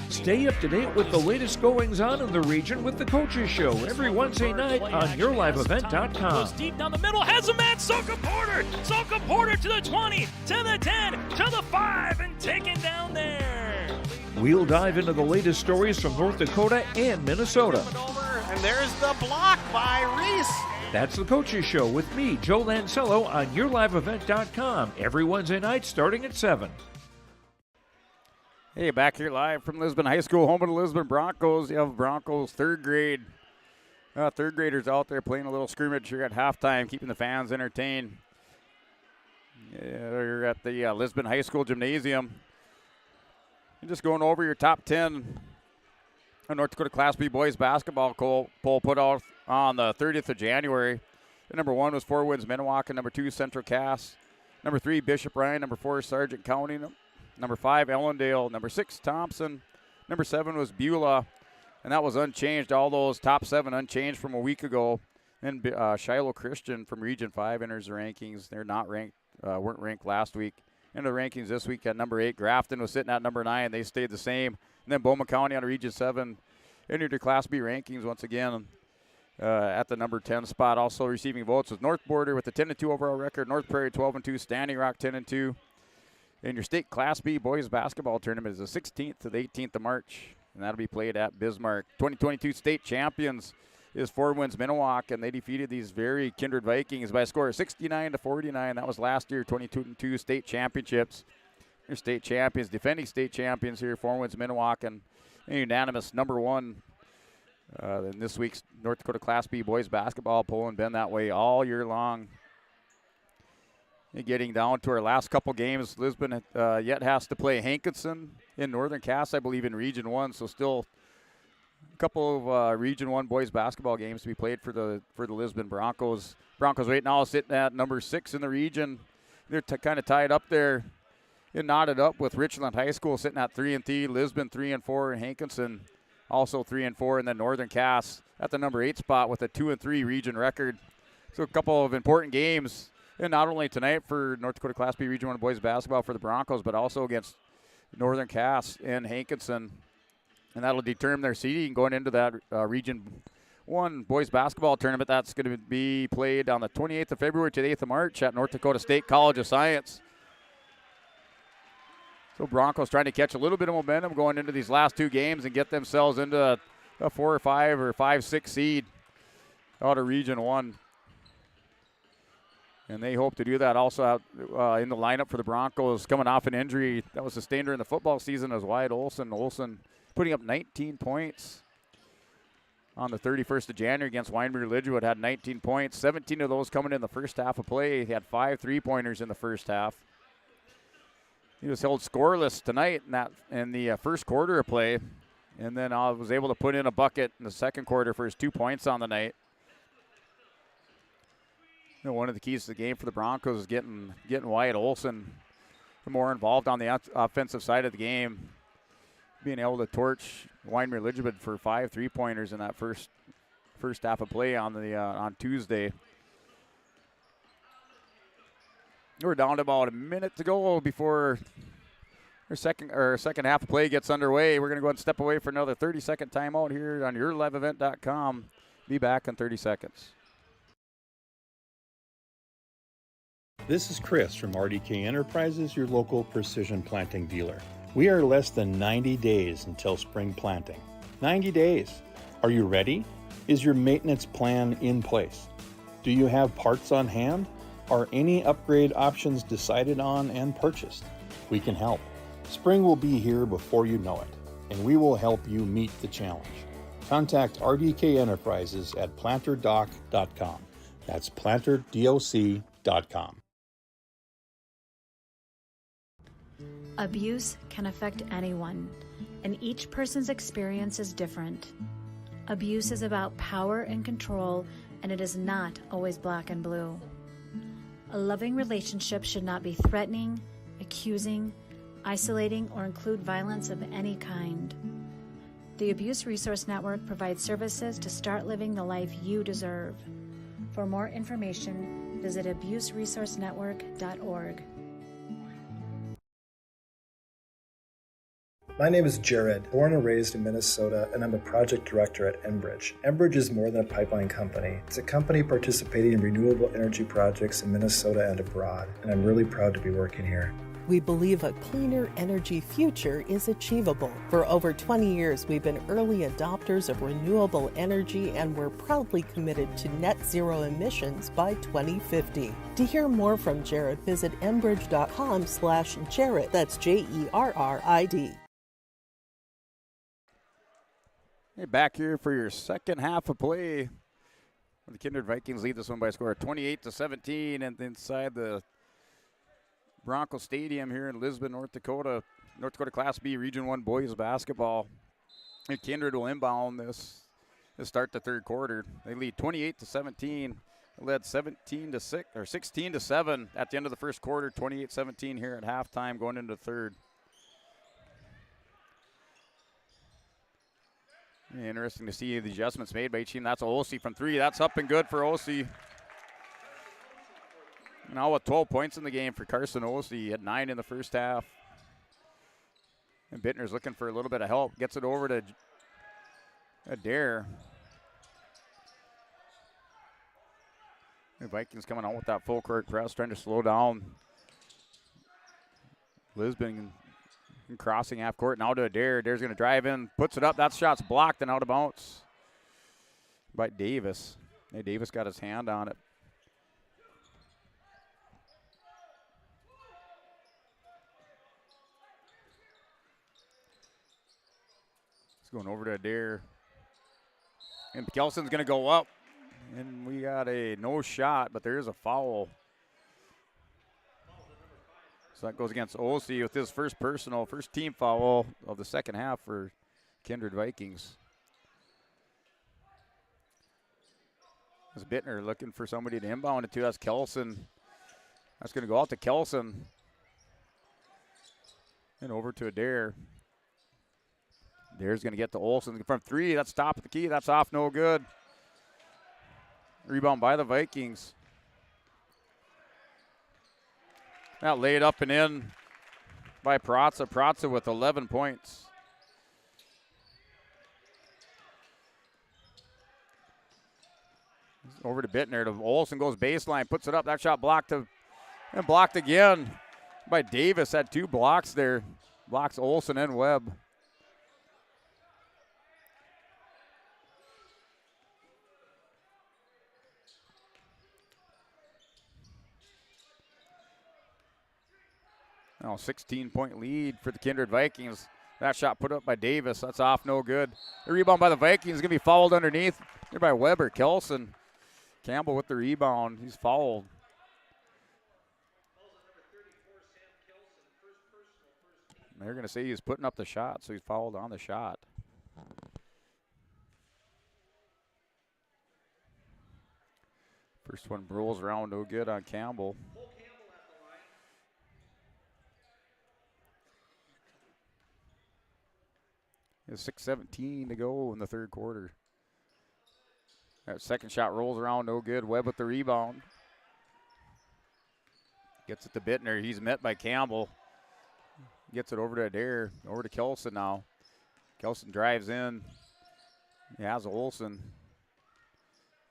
Stay up to date with the latest goings-on in the region with the Coaches Show every Wednesday night on YourLiveEvent.com. Goes deep down the middle, has a man, Soka Porter! Soka Porter to the 20, to the 10, to the 5, and taken down there. We'll dive into the latest stories from North Dakota and Minnesota. And there's the block by Reese. That's the Coaches Show with me, Joe Lancello, on YourLiveEvent.com every Wednesday night starting at 7. Hey, back here live from Lisbon High School, home of the Lisbon Broncos. You have Broncos third grade. Third graders out there playing a little scrimmage here at halftime, keeping the fans entertained. They're at the Lisbon High School Gymnasium. You're just going over your top 10 North Dakota Class B boys basketball poll put out on the 30th of January. The number 1 was Four Winds Minnewaca. Number 2, Central Cass. Number 3, Bishop Ryan. Number 4, Sargent County. Number 5, Ellendale. Number 6, Thompson. Number 7 was Beulah, and that was unchanged. All those top 7 unchanged from a week ago. And Shiloh Christian from Region 5 enters the rankings. They're not ranked, weren't ranked last week. Into the rankings this week at number 8. Grafton was sitting at number 9. They stayed the same. And then Bowman County on Region 7 entered the Class B rankings once again at the number 10 spot. Also receiving votes was North Border with a 10-2 overall record. North Prairie 12-2. Standing Rock 10-2. And your state Class B boys basketball tournament is the 16th to the 18th of March, and that'll be played at Bismarck. 2022 state champions is Four Winds Minnewaca, and they defeated these very Kindred Vikings by a score of 69-49. That was last year, 2022 state championships. Your state champions, defending state champions here, Four Winds Minnewaca, and unanimous number 1 in this week's North Dakota Class B boys basketball poll, and been that way all year long. And getting down to our last couple games, Lisbon yet has to play Hankinson in Northern Cass, I believe, in Region 1. So still a couple of Region 1 boys basketball games to be played for the Lisbon Broncos. Broncos right now sitting at number 6 in the region. They're kind of tied up there and knotted up with Richland High School sitting at 3-3, Lisbon 3-4, and Hankinson also 3-4, and then Northern Cass at the number 8 spot with a 2-3 region record. So a couple of important games. And not only tonight for North Dakota Class B Region 1 boys basketball for the Broncos, but also against Northern Cass and Hankinson. And that'll determine their seeding going into that Region 1 boys basketball tournament. That's going to be played on the 28th of February to the 8th of March at North Dakota State College of Science. So Broncos trying to catch a little bit of momentum going into these last 2 games and get themselves into a 4 or 5 or 5-6 seed out of Region 1. And they hope to do that. Also out in the lineup for the Broncos, coming off an injury that was sustained during the football season, as Wyatt Olson. Olson putting up 19 points on the 31st of January against Weinberg Lidgewood, had 19 points. 17 of those coming in the first half of play. He had 5 3-pointers in the first half. He was held scoreless tonight in the first quarter of play, and then was able to put in a bucket in the second quarter for his 2 points on the night. One of the keys to the game for the Broncos is getting Wyatt Olson more involved on the offensive side of the game, being able to torch Weinberg Lidgewood for 5 3-pointers in that first half of play on Tuesday. We're down to about a minute to go before our second half of play gets underway. We're going to go ahead and step away for another 30-second timeout here on YourLiveEvent.com. Be back in 30 seconds. This is Chris from RDK Enterprises, your local precision planting dealer. We are less than 90 days until spring planting. 90 days. Are you ready? Is your maintenance plan in place? Do you have parts on hand? Are any upgrade options decided on and purchased? We can help. Spring will be here before you know it, and we will help you meet the challenge. Contact RDK Enterprises at planterdoc.com. That's planterdoc.com. Abuse can affect anyone, and each person's experience is different. Abuse is about power and control, and it is not always black and blue. A loving relationship should not be threatening, accusing, isolating, or include violence of any kind. The Abuse Resource Network provides services to start living the life you deserve. For more information, visit abuseresourcenetwork.org. My name is Jared, born and raised in Minnesota, and I'm a project director at Enbridge. Enbridge is more than a pipeline company. It's a company participating in renewable energy projects in Minnesota and abroad, and I'm really proud to be working here. We believe a cleaner energy future is achievable. For over 20 years, we've been early adopters of renewable energy, and we're proudly committed to net zero emissions by 2050. To hear more from Jared, visit enbridge.com/Jared. That's JERRID. Hey, back here for your second half of play. The Kindred Vikings lead this one by a score of 28-17, and inside the Bronco Stadium here in Lisbon, North Dakota Class B Region 1 boys basketball. And Kindred will inbound this to start the third quarter. They lead 28-17. They led 17-6 or 16-7 at the end of the first quarter. 28-17 here at halftime, going into third. Interesting to see the adjustments made by each team. That's Olsey from three. That's up and good for Olsey. Now with 12 points in the game for Carson Olsey at 9 in the first half. And Bittner's looking for a little bit of help. Gets it over to Adair. The Vikings coming out with that full court press, trying to slow down Lisbon. Crossing half court, now to Adair. Adair's going to drive in, puts it up. That shot's blocked and out of bounds by Davis. Hey, Davis got his hand on it. It's going over to Adair. And Kelson's going to go up. And we got a no shot, but there is a foul. So that goes against Olsey with his first team foul of the second half for Kindred Vikings. That's Bittner looking for somebody to inbound it to. That's Kelson. That's going to go out to Kelson. And over to Adair. Adair's going to get to Olsen from three. That's top of the key. That's off, no good. Rebound by the Vikings. Now laid up and in by Pratza. Pratza with 11 points. Over to Bittner. Olsen goes baseline, puts it up. That shot blocked and blocked again by Davis. Had two blocks there. Blocks Olsen and Webb. Now 16-point lead for the Kindred Vikings. That shot put up by Davis. That's off, no good. The rebound by the Vikings is going to be fouled underneath. Here by Weber. Kelson. Campbell with the rebound. He's fouled. They're going to say he's putting up the shot, so he's fouled on the shot. First one rolls around, no good on Campbell. There's 6:17 to go in the third quarter. That second shot rolls around, no good. Webb with the rebound. Gets it to Bittner. He's met by Campbell. Gets it over to Adair. Over to Kelson now. Kelson drives in. He has Olsen.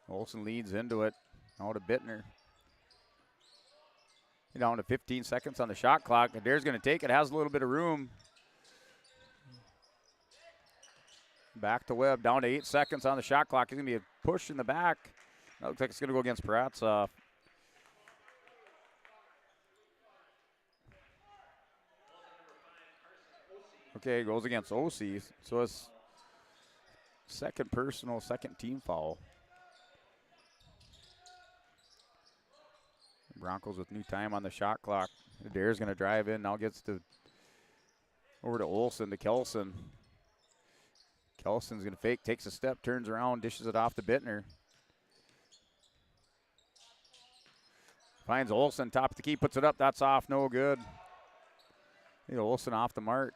Olsen leads into it. Now to Bittner. Down to 15 seconds on the shot clock. Adair's going to take it. Has a little bit of room. Back to Webb, down to 8 seconds on the shot clock. It's going to be a push in the back. That looks like it's going to go against Pratza. Okay, goes against Ossie. So it's second personal, second team foul. Broncos with new time on the shot clock. Adair's going to drive in, now gets to Over to Olsen to Kelson. Kelson's going to fake, takes a step, turns around, dishes it off to Bittner. Finds Olsen, top of the key, puts it up. That's off, no good. Olsen off the mark.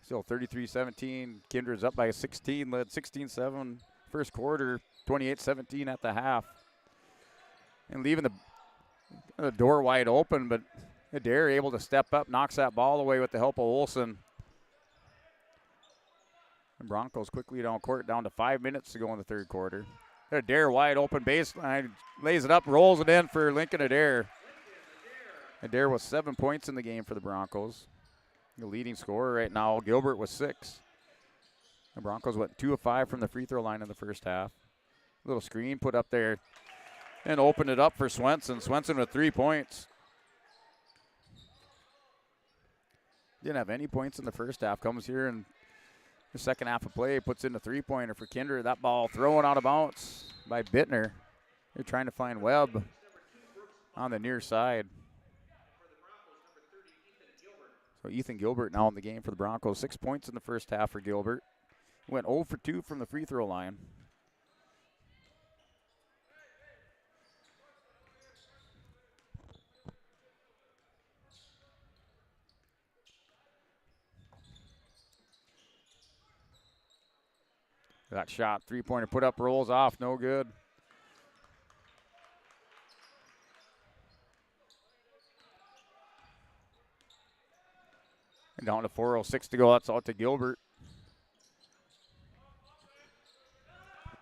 Still 33-17. Kindred's up by 16, led 16-7 first quarter, 28-17 at the half. And leaving the door wide open, but Adair able to step up, knocks that ball away with the help of Olsen. And Broncos quickly down court, down to 5 minutes to go in the third quarter. Adair wide open baseline, lays it up, rolls it in for Lincoln Adair. Adair was 7 points in the game for the Broncos. The leading scorer right now, Gilbert, was 6. The Broncos went 2 of 5 from the free throw line in the first half. Little screen put up there and opened it up for Swenson. Swenson with 3 points. Didn't have any points in the first half. Comes here in the second half of play, puts in a three-pointer for Kindred. That ball thrown out of bounds by Bittner. They're trying to find Webb on the near side. So Ethan Gilbert now in the game for the Broncos. 6 points in the first half for Gilbert. Went 0 for 2 from the free throw line. That shot, three-pointer put up, rolls off, no good. And down to 4:06 to go. That's out to Gilbert.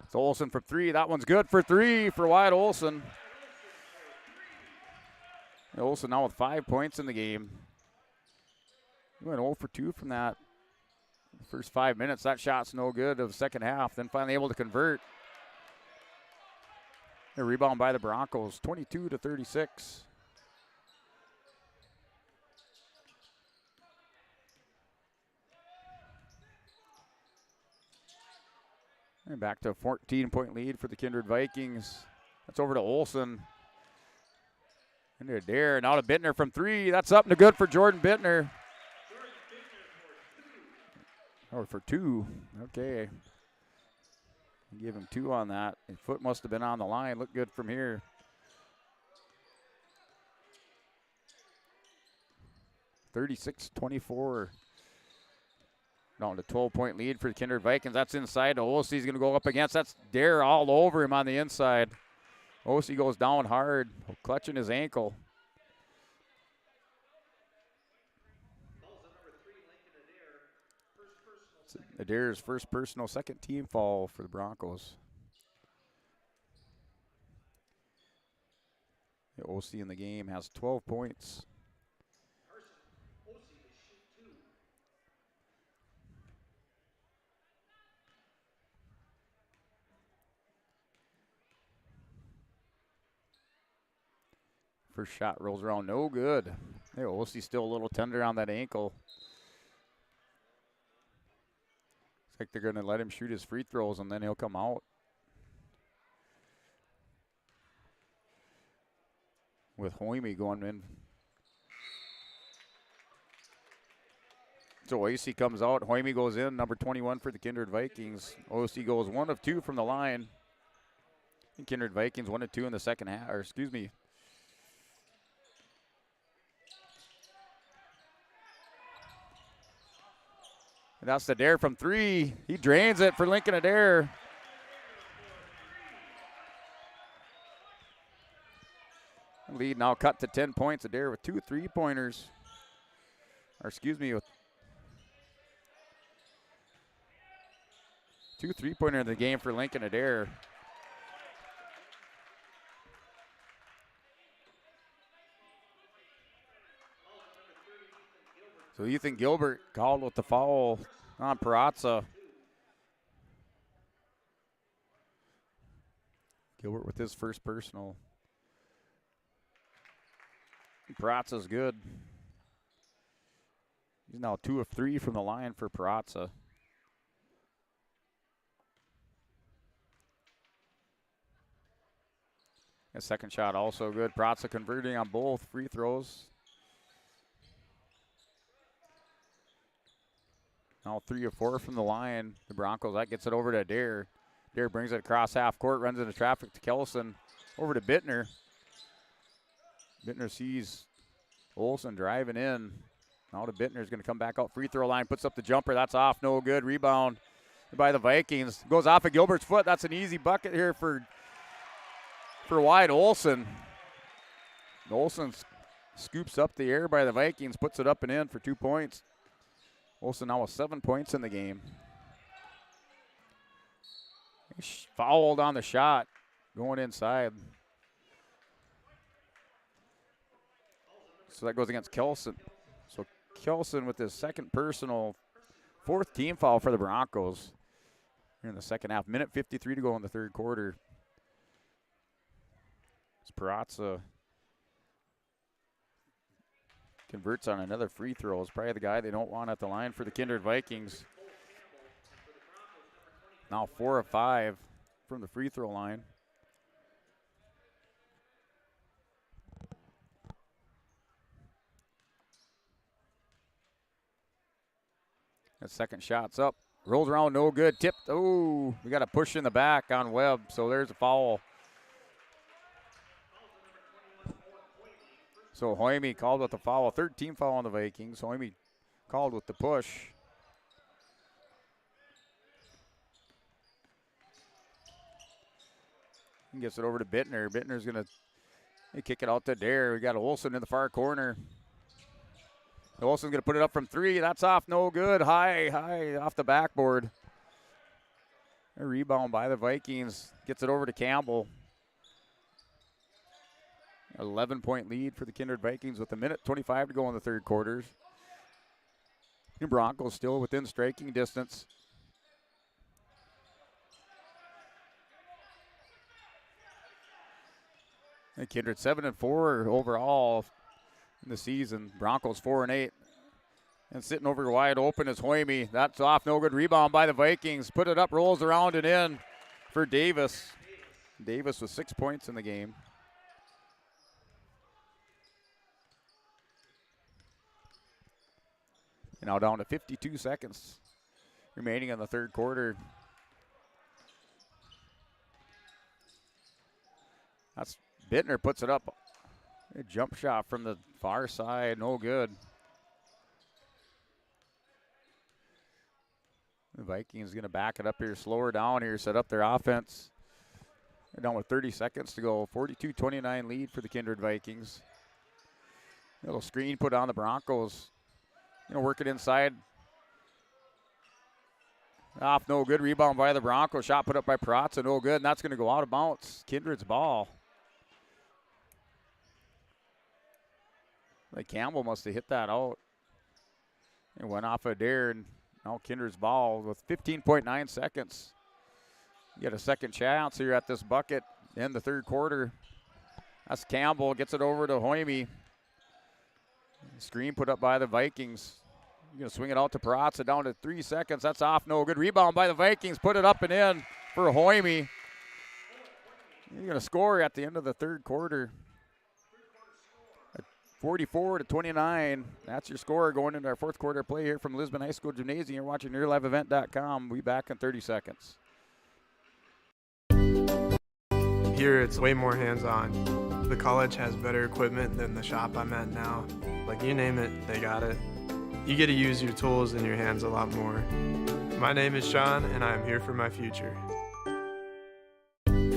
It's Olsen for 3. That one's good for 3 for Wyatt Olsen. Olsen now with 5 points in the game. He went 0 for 2 from that. First 5 minutes, that shot's no good of the second half. Then finally able to convert. A rebound by the Broncos, 22-36. And back to a 14-point lead for the Kindred Vikings. That's over to Olsen. Into Adair, now to Bittner from 3. That's up and good for Jordan Bittner. Or for 2, okay. Give him 2 on that. His foot must have been on the line. Looked good from here. (36-24). Down to 12-point lead for the Kindred Vikings. That's inside. Olsey's going to go up against. That's Dare all over him on the inside. Olsey goes down hard, clutching his ankle. Adair's first personal, second team foul for the Broncos. The OC in the game has 12 points. First shot rolls around, no good. The OC still a little tender on that ankle. It's like they're going to let him shoot his free throws and then he'll come out. With Hoyme going in. So OC comes out, Hoyme goes in, number 21 for the Kindred Vikings. OC goes 1 of 2 from the line. And Kindred Vikings 1 of 2 in the second half, or excuse me. And that's Adair from 3. He drains it for Lincoln Adair. Lead now cut to 10 points. Adair with 2 3-pointers. Or excuse me, with 2 3-pointer in the game for Lincoln Adair. So Ethan Gilbert called with the foul on Perazza. Gilbert with his first personal. Perazza's good. He's now 2 of 3 from the line for Perazza. His second shot also good. Perazza converting on both free throws. Now 3 of 4 from the line. The Broncos, that gets it over to Adair. Adair brings it across half court, runs into traffic to Kellison. Over to Bittner. Bittner sees Olsen driving in. Now to Bittner's going to come back out free throw line, puts up the jumper. That's off, no good. Rebound by the Vikings. Goes off of Gilbert's foot. That's an easy bucket here for Wyatt Olsen. Olsen scoops up the air by the Vikings, puts it up and in for 2 points. Olsen now with 7 points in the game. He's fouled on the shot, going inside. So that goes against Kelson. So Kelson with his second personal, 4th team foul for the Broncos here in the second half. Minute 53 to go in the third quarter. Perazza converts on another free throw. It's probably the guy they don't want at the line for the Kindred Vikings. Now 4 of 5 from the free throw line. That second shot's up. Rolls around, no good. Tipped. Oh, we got a push in the back on Webb, so there's a foul. So Hoyme called with the foul, 13 foul on the Vikings. Hoyme called with the push. He gets it over to Bittner. Bittner's going to kick it out to Dare. We got Olsen in the far corner. Olsen's going to put it up from 3. That's off, no good. High off the backboard. A rebound by the Vikings. Gets it over to Campbell. 11-point lead for the Kindred Vikings with 1:25 to go in the third quarters. The Broncos still within striking distance. And Kindred 7-4 overall in the season. Broncos 4-8. And sitting over wide open is Hoyme. That's off, no good. Rebound by the Vikings. Put it up, rolls around and in for Davis. Davis with 6 points in the game. Now down to 52 seconds remaining in the third quarter. That's Bittner puts it up. A jump shot from the far side, no good. The Vikings going to back it up here, slower down here, set up their offense. They're down with 30 seconds to go. 42-29 lead for the Kindred Vikings. A little screen put on the Broncos. Work it inside. Off, no good. Rebound by the Broncos. Shot put up by Perazza, no good. And that's going to go out of bounds. Kindred's ball. Like Campbell must have hit that out. It went off of Dare, and now Kindred's ball with 15.9 seconds. You get a second chance here at this bucket in the third quarter. That's Campbell. Gets it over to Hoyme. Screen put up by the Vikings. You're going to swing it out to Perazza down to 3 seconds. That's off, no good. Rebound by the Vikings. Put it up and in for Hoyme. You're going to score at the end of the third quarter. 44-29. That's your score going into our fourth quarter play here from Lisbon High School Gymnasium. You're watching YourLiveEvent.com. We'll be back in 30 seconds. Here it's way more hands-on. The college has better equipment than the shop I'm at now. Like, you name it, they got it. You get to use your tools and your hands a lot more. My name is Sean, and I'm here for my future.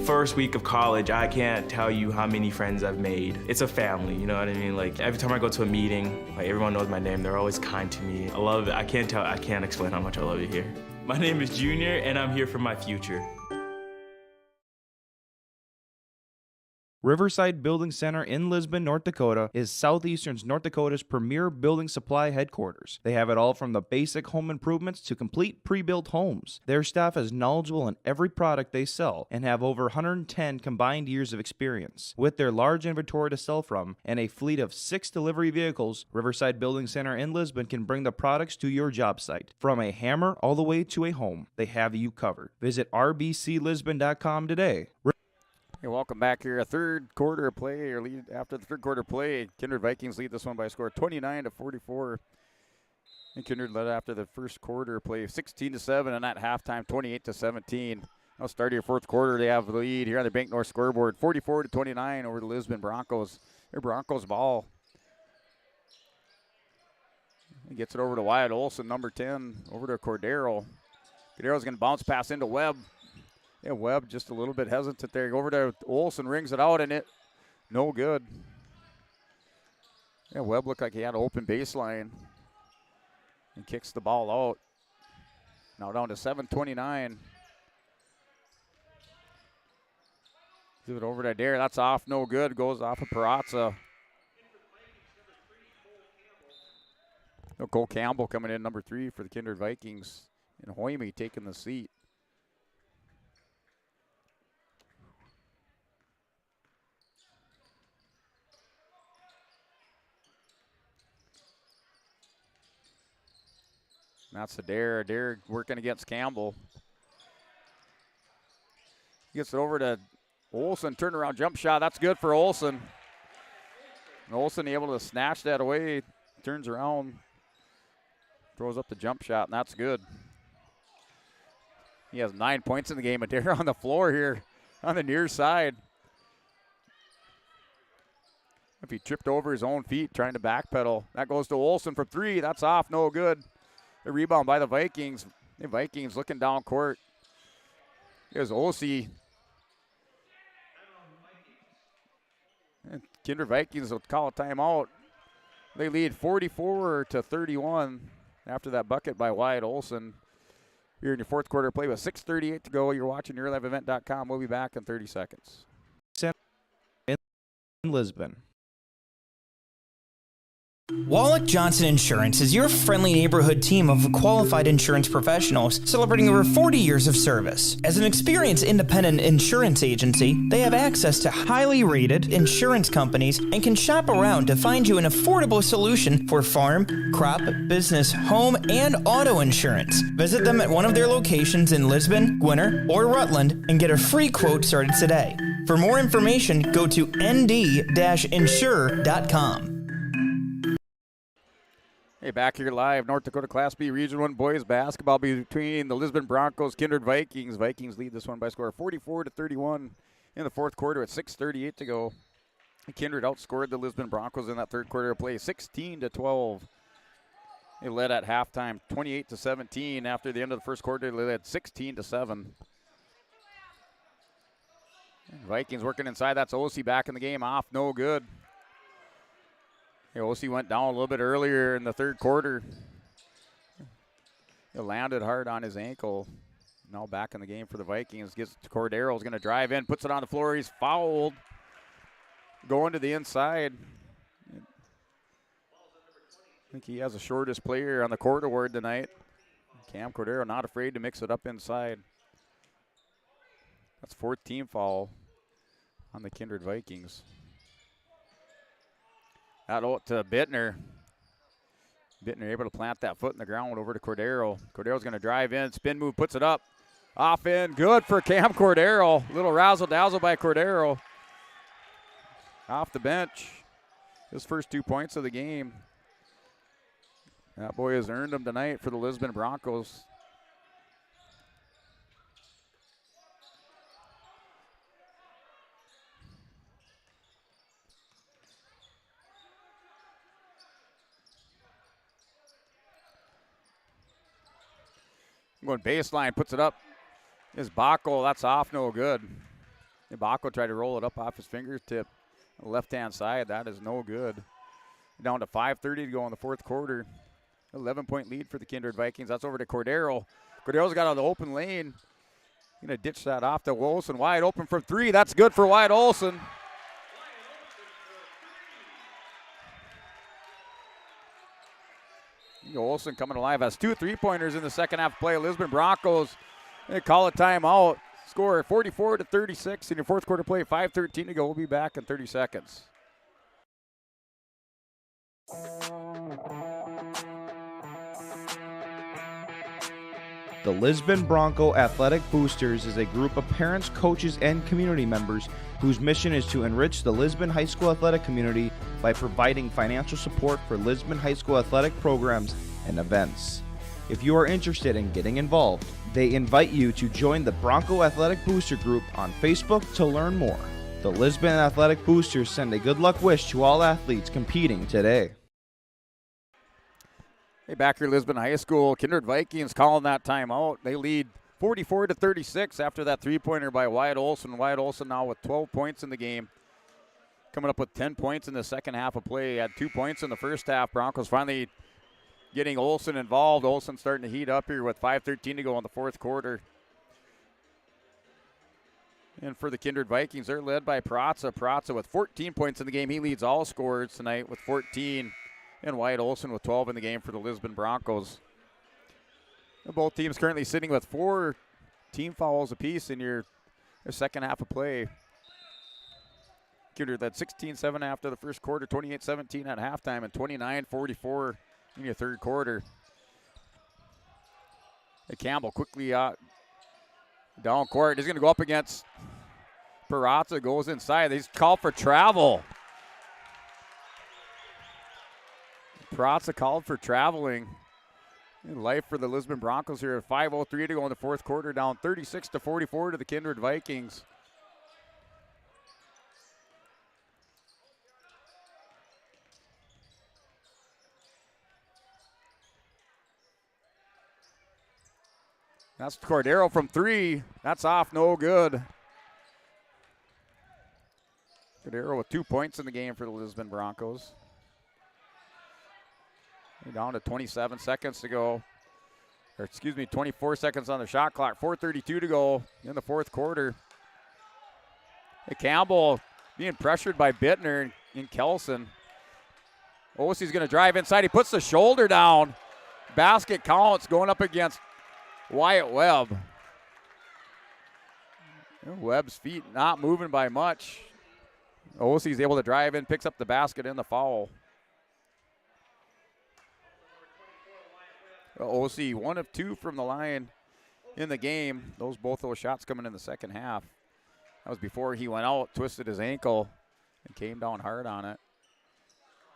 First week of college, I can't tell you how many friends I've made. It's a family, you know what I mean? Like, every time I go to a meeting, like, everyone knows my name. They're always kind to me. I love it. I can't explain how much I love it here. My name is Junior, and I'm here for my future. Riverside Building Center in Lisbon, North Dakota is Southeastern North Dakota's premier building supply headquarters. They have it all from the basic home improvements to complete pre-built homes. Their staff is knowledgeable in every product they sell and have over 110 combined years of experience. With their large inventory to sell from and a fleet of 6 delivery vehicles, Riverside Building Center in Lisbon can bring the products to your job site. From a hammer all the way to a home, they have you covered. Visit rbclisbon.com today. Hey, welcome back here. A third quarter play, or lead after the third quarter play. Kindred Vikings lead this one by a score of 29-44 And Kindred led after the first quarter, play 16-7, and at halftime, 28-17. Now, start of your fourth quarter, they have the lead here on the Bank North scoreboard, 44-29 over the Lisbon Broncos. Their Broncos ball. He gets it over to Wyatt Olson, number 10, over to Cordero. Cordero's going to bounce pass into Webb. Yeah, Webb just a little bit hesitant there. Over to Olson, rings it out, and it no good. Yeah, Webb looked like he had an open baseline and kicks the ball out. Now down to 7:29. Give it over to Adair. That's off, no good. Goes off of Perazza. Cole Campbell coming in, number 3 for the Kindred Vikings. And Hoyme taking the seat. That's Adair. Adair working against Campbell. Gets it over to Olson. Turnaround jump shot. That's good for Olson. And Olson able to snatch that away. Turns around. Throws up the jump shot, and that's good. He has 9 points in the game. Adair on the floor here on the near side. If he tripped over his own feet trying to backpedal. That goes to Olson for 3. That's off, no good. The rebound by the Vikings. The Vikings looking down court. Here's Osi. And Kindred Vikings will call a timeout. They lead 44-31 after that bucket by Wyatt Olson. Here in your fourth quarter play with 6:38 to go. You're watching YourLiveEvent.com. We'll be back in 30 seconds. In Lisbon. Wallach Johnson Insurance is your friendly neighborhood team of qualified insurance professionals celebrating over 40 years of service. As an experienced independent insurance agency, they have access to highly rated insurance companies and can shop around to find you an affordable solution for farm, crop, business, home, and auto insurance. Visit them at one of their locations in Lisbon, Gwinner, or Rutland and get a free quote started today. For more information, go to nd-insure.com. Hey, back here live, North Dakota Class B Region 1 boys basketball between the Lisbon Broncos, Kindred Vikings. Vikings lead this one by a score of 44-31 in the fourth quarter at 6:38 to go. Kindred outscored the Lisbon Broncos in that third quarter of play, 16-12. They led at halftime, 28-17. After the end of the first quarter, they led 16-7. Vikings working inside. That's Osi back in the game, off, no good. Osi went down a little bit earlier in the third quarter. He landed hard on his ankle. Now back in the game for the Vikings. Gets to Cordero. Is going to drive in. Puts it on the floor. He's fouled. Going to the inside. I think he has the shortest player on the court award tonight. Cam Cordero not afraid to mix it up inside. That's 4th team foul on the Kindred Vikings. Out to Bittner. Bittner able to plant that foot in the ground over to Cordero. Cordero's going to drive in. Spin move, puts it up. Off in. Good for Cam Cordero. Little razzle-dazzle by Cordero. Off the bench. His first 2 points of the game. That boy has earned them tonight for the Lisbon Broncos. Going baseline, puts it up. Is Bacco, that's off, no good. Bacco tried to roll it up off his fingertip. Left-hand side, that is no good. Down to 5:30 to go in the fourth quarter. 11-point lead for the Kindred Vikings. That's over to Cordero. Cordero's got on the open lane. Going to ditch that off to Olson. Wide open for 3. That's good for Wyatt Olson. Olson coming alive, has 2 3-pointers in the second half play. Lisbon Broncos, they call a timeout. Score 44-36 in your fourth quarter play. 5:13 to go. We'll be back in 30 seconds. The Lisbon Bronco Athletic Boosters is a group of parents, coaches, and community members whose mission is to enrich the Lisbon High School athletic community by providing financial support for Lisbon High School athletic programs and events. If you are interested in getting involved, they invite you to join the Bronco Athletic Booster Group on Facebook to learn more. The Lisbon Athletic Boosters send a good luck wish to all athletes competing today. Hey, back here, Lisbon High School. Kindred Vikings calling that timeout. They lead 44-36 after that three-pointer by Wyatt Olson. Wyatt Olson now with 12 points in the game. Coming up with 10 points in the second half of play. Had 2 points in the first half. Broncos finally getting Olson involved. Olson starting to heat up here with 5:13 to go in the fourth quarter. And for the Kindred Vikings, they're led by Pratza. Pratza with 14 points in the game. He leads all scorers tonight with 14. And Wyatt Olson with 12 in the game for the Lisbon Broncos. Both teams currently sitting with 4 team fouls apiece in your second half of play. Kindred led 16-7 after the first quarter, 28-17 at halftime, and 29-44 in your third quarter. Campbell quickly down court. He's going to go up against Pratza, goes inside. He's called for travel. Pratza called for traveling. Life for the Lisbon Broncos here at 5:03 to go in the fourth quarter, down 36-44 to the Kindred Vikings. That's Cordero from 3. That's off, no good. Cordero with 2 points in the game for the Lisbon Broncos. We're down to 27 seconds to go. 24 seconds on the shot clock. 4:32 to go in the fourth quarter. Campbell being pressured by Bittner and Kelson. Osie's going to drive inside. He puts the shoulder down. Basket counts, going up against Wyatt Webb. Webb's feet not moving by much. Osie's able to drive in, picks up the basket and the foul. Osie 1 of 2 from the line in the game. Both those shots coming in the second half. That was before he went out, twisted his ankle, and came down hard on it.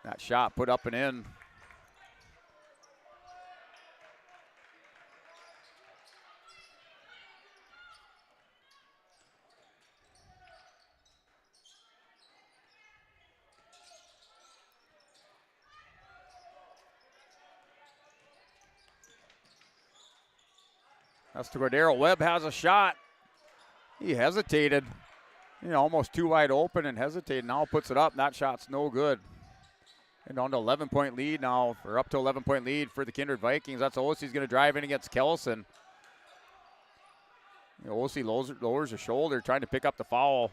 That shot put up and in. That's to Cordero. Webb has a shot. He hesitated. Almost too wide open and hesitated. Now puts it up. That shot's no good. And on to 11-point lead now, or up to 11-point lead for the Kindred Vikings. That's Osie's going to drive in against Kelson. Osie lowers his shoulder, trying to pick up the foul.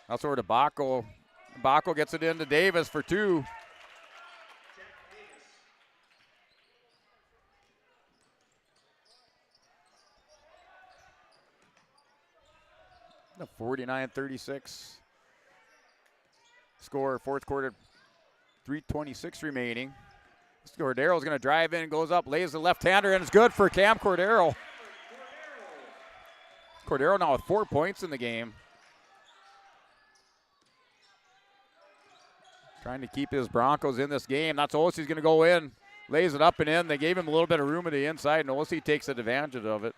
That's over to Bacco. Bacco gets it into Davis for 2. The 49-36 score, fourth quarter, 3:26 remaining. Cordero's going to drive in, goes up, lays the left-hander, and it's good for Cam Cordero. Cordero now with 4 points in the game. Trying to keep his Broncos in this game. That's Osie's going to go in, lays it up and in. They gave him a little bit of room at the inside, and Osie takes advantage of it.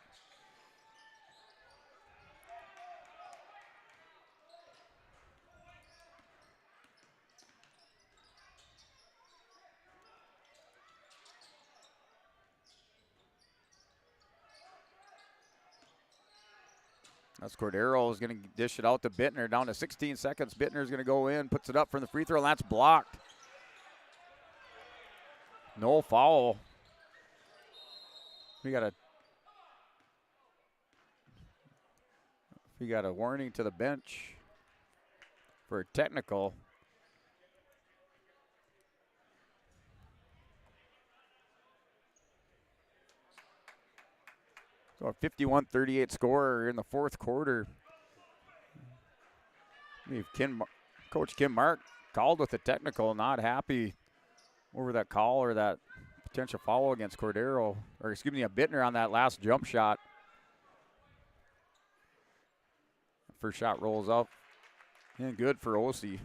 That's Cordero is going to dish it out to Bittner. Down to 16 seconds. Bittner's going to go in, puts it up from the free throw, and that's blocked. No foul. We got a warning to the bench for a technical. So a 51-38 score in the fourth quarter. Coach Kim Mark called with a technical, not happy over that call or that potential foul against Cordero, or excuse me, a Bittner on that last jump shot. First shot rolls up, and good for Osie.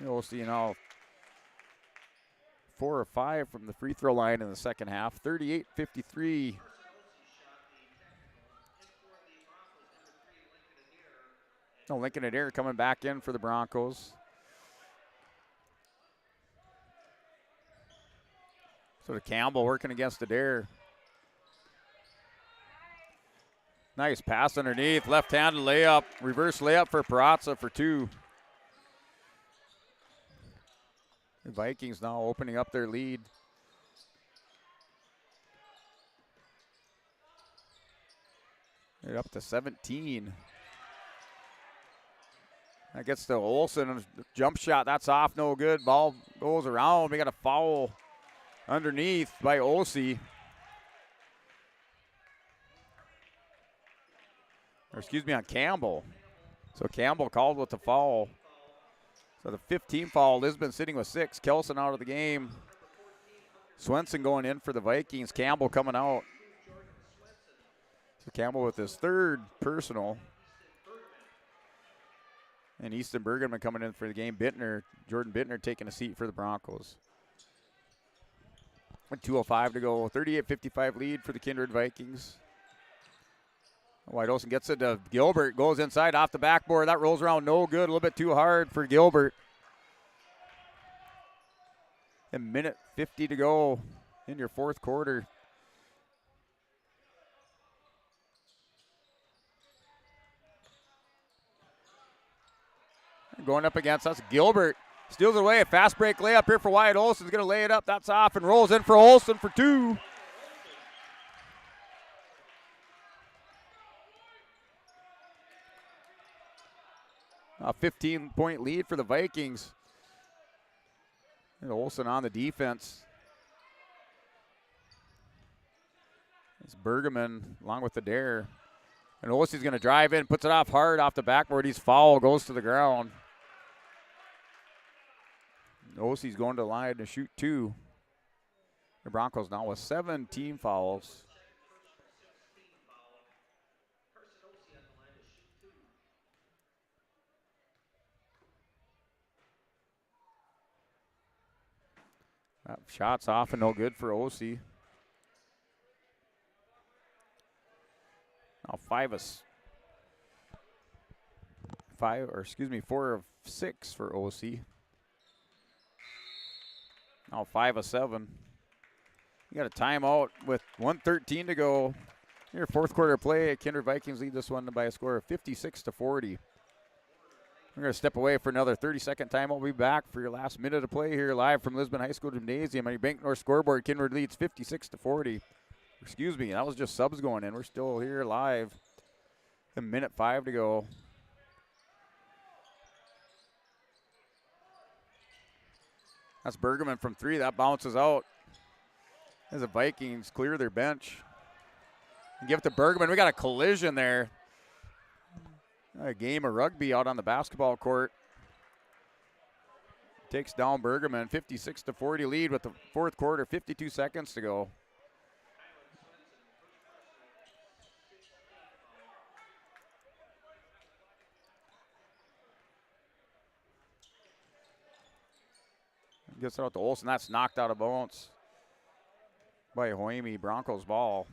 We'll see now 4 or 5 from the free throw line in the second half. 38-53. No, Lincoln Adair coming back in for the Broncos. So Campbell working against Adair. Nice pass underneath, left-handed layup, reverse layup for Perazza for 2. The Vikings now opening up their lead. They're up to 17. That gets to Olsen, jump shot, that's off, no good. Ball goes around, we got a foul underneath by Olsey. Or excuse me, on Campbell. So Campbell called with the foul. So the 15th foul, Lisbon sitting with 6. Kelson out of the game. Swenson going in for the Vikings. Campbell coming out. So Campbell with his 3rd personal. And Easton Bergman coming in for the game. Jordan Bittner taking a seat for the Broncos. 2:05 to go. 38-55 lead for the Kindred Vikings. White Olsen gets it to Gilbert, goes inside off the backboard. That rolls around no good, a little bit too hard for Gilbert. A minute 50 to go in your 4th quarter. Going up against us, Gilbert steals it away. A fast break layup here for Wyatt Olsen's going to lay it up. That's off and rolls in for Olsen for 2. A 15-point lead for the Vikings. And Olsen on the defense. It's Bergman along with Adair. And Olsen's going to drive in, puts it off hard off the backboard. He's foul, goes to the ground. Olsen's going to the line to shoot 2. The Broncos now with 7 team fouls. That shot's off and no good for OC. Now 4 of 6 for OC. Now 5 of 7. You got a timeout with 1:13 to go. Your 4th quarter play. Kindred Vikings lead this one by a score of 56-40. We're going to step away for another 30-second timeout. We'll be back for your last minute of play here live from Lisbon High School Gymnasium. On your Bank North scoreboard, Kindred leads 56-40. Excuse me, that was just subs going in. We're still here live. A minute 5 to go. That's Bergman from 3. That bounces out as the Vikings clear their bench. And give it to Bergman. We got a collision there. A game of rugby out on the basketball court. Takes down Bergman. 56-40 lead with the 4th quarter. 52 seconds to go. Gets it out to Olsen. That's knocked out of bounds by Hoimi. Broncos ball.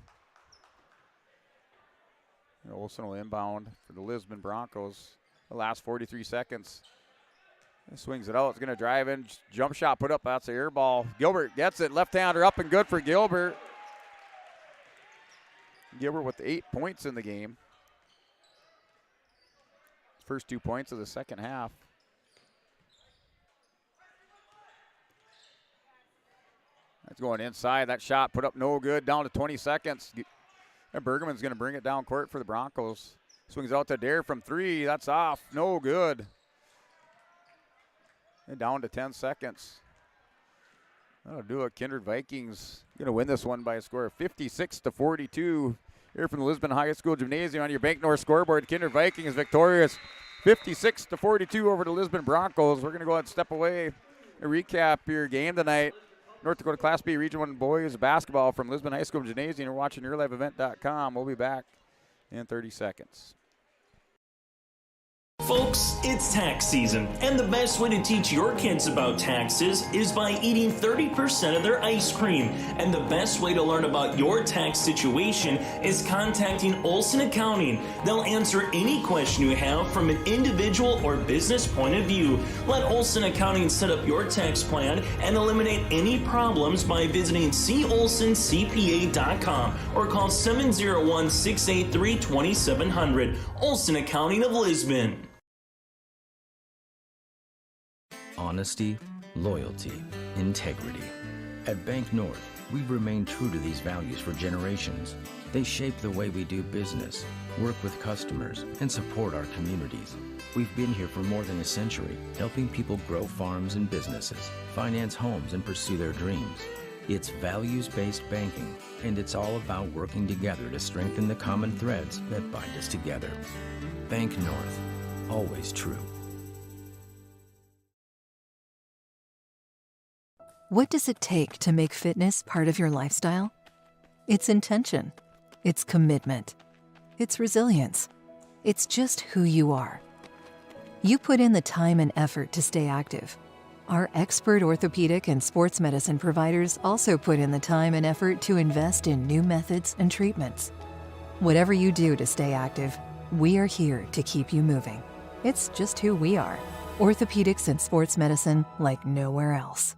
And Olsen will inbound for the Lisbon Broncos. The last 43 seconds. He swings it out. It's going to drive in. Jump shot put up. That's an air ball. Gilbert gets it. Left-hander up and good for Gilbert. Gilbert with 8 points in the game. First 2 points of the second half. That's going inside. That shot put up no good. Down to 20 seconds. And Bergman's going to bring it down court for the Broncos. Swings out to Adair from 3. That's off. No good. And down to 10 seconds. That'll do it. Kindred Vikings going to win this one by a score of 56-42. Here from the Lisbon High School Gymnasium on your Bank North scoreboard. Kindred Vikings victorious 56-42 over the Lisbon Broncos. We're going to go ahead and step away and recap your game tonight. North Dakota Class B Region 1 boys basketball from Lisbon High School Gymnasium. You're watching YourLiveEvent.com. We'll be back in 30 seconds. Folks, it's tax season, and the best way to teach your kids about taxes is by eating 30% of their ice cream. And the best way to learn about your tax situation is contacting Olson Accounting. They'll answer any question you have from an individual or business point of view. Let Olson Accounting set up your tax plan and eliminate any problems by visiting colsoncpa.com or call 701-683-2700. Olson Accounting of Lisbon. Honesty, loyalty, integrity. At Bank North, we've remained true to these values for generations. They shape the way we do business, work with customers, and support our communities. We've been here for more than a century, helping people grow farms and businesses, finance homes, and pursue their dreams. It's values-based banking, and it's all about working together to strengthen the common threads that bind us together. Bank North, always true. What does it take to make fitness part of your lifestyle? It's intention. It's commitment. It's resilience. It's just who you are. You put in the time and effort to stay active. Our expert orthopedic and sports medicine providers also put in the time and effort to invest in new methods and treatments. Whatever you do to stay active, we are here to keep you moving. It's just who we are. Orthopedics and sports medicine like nowhere else.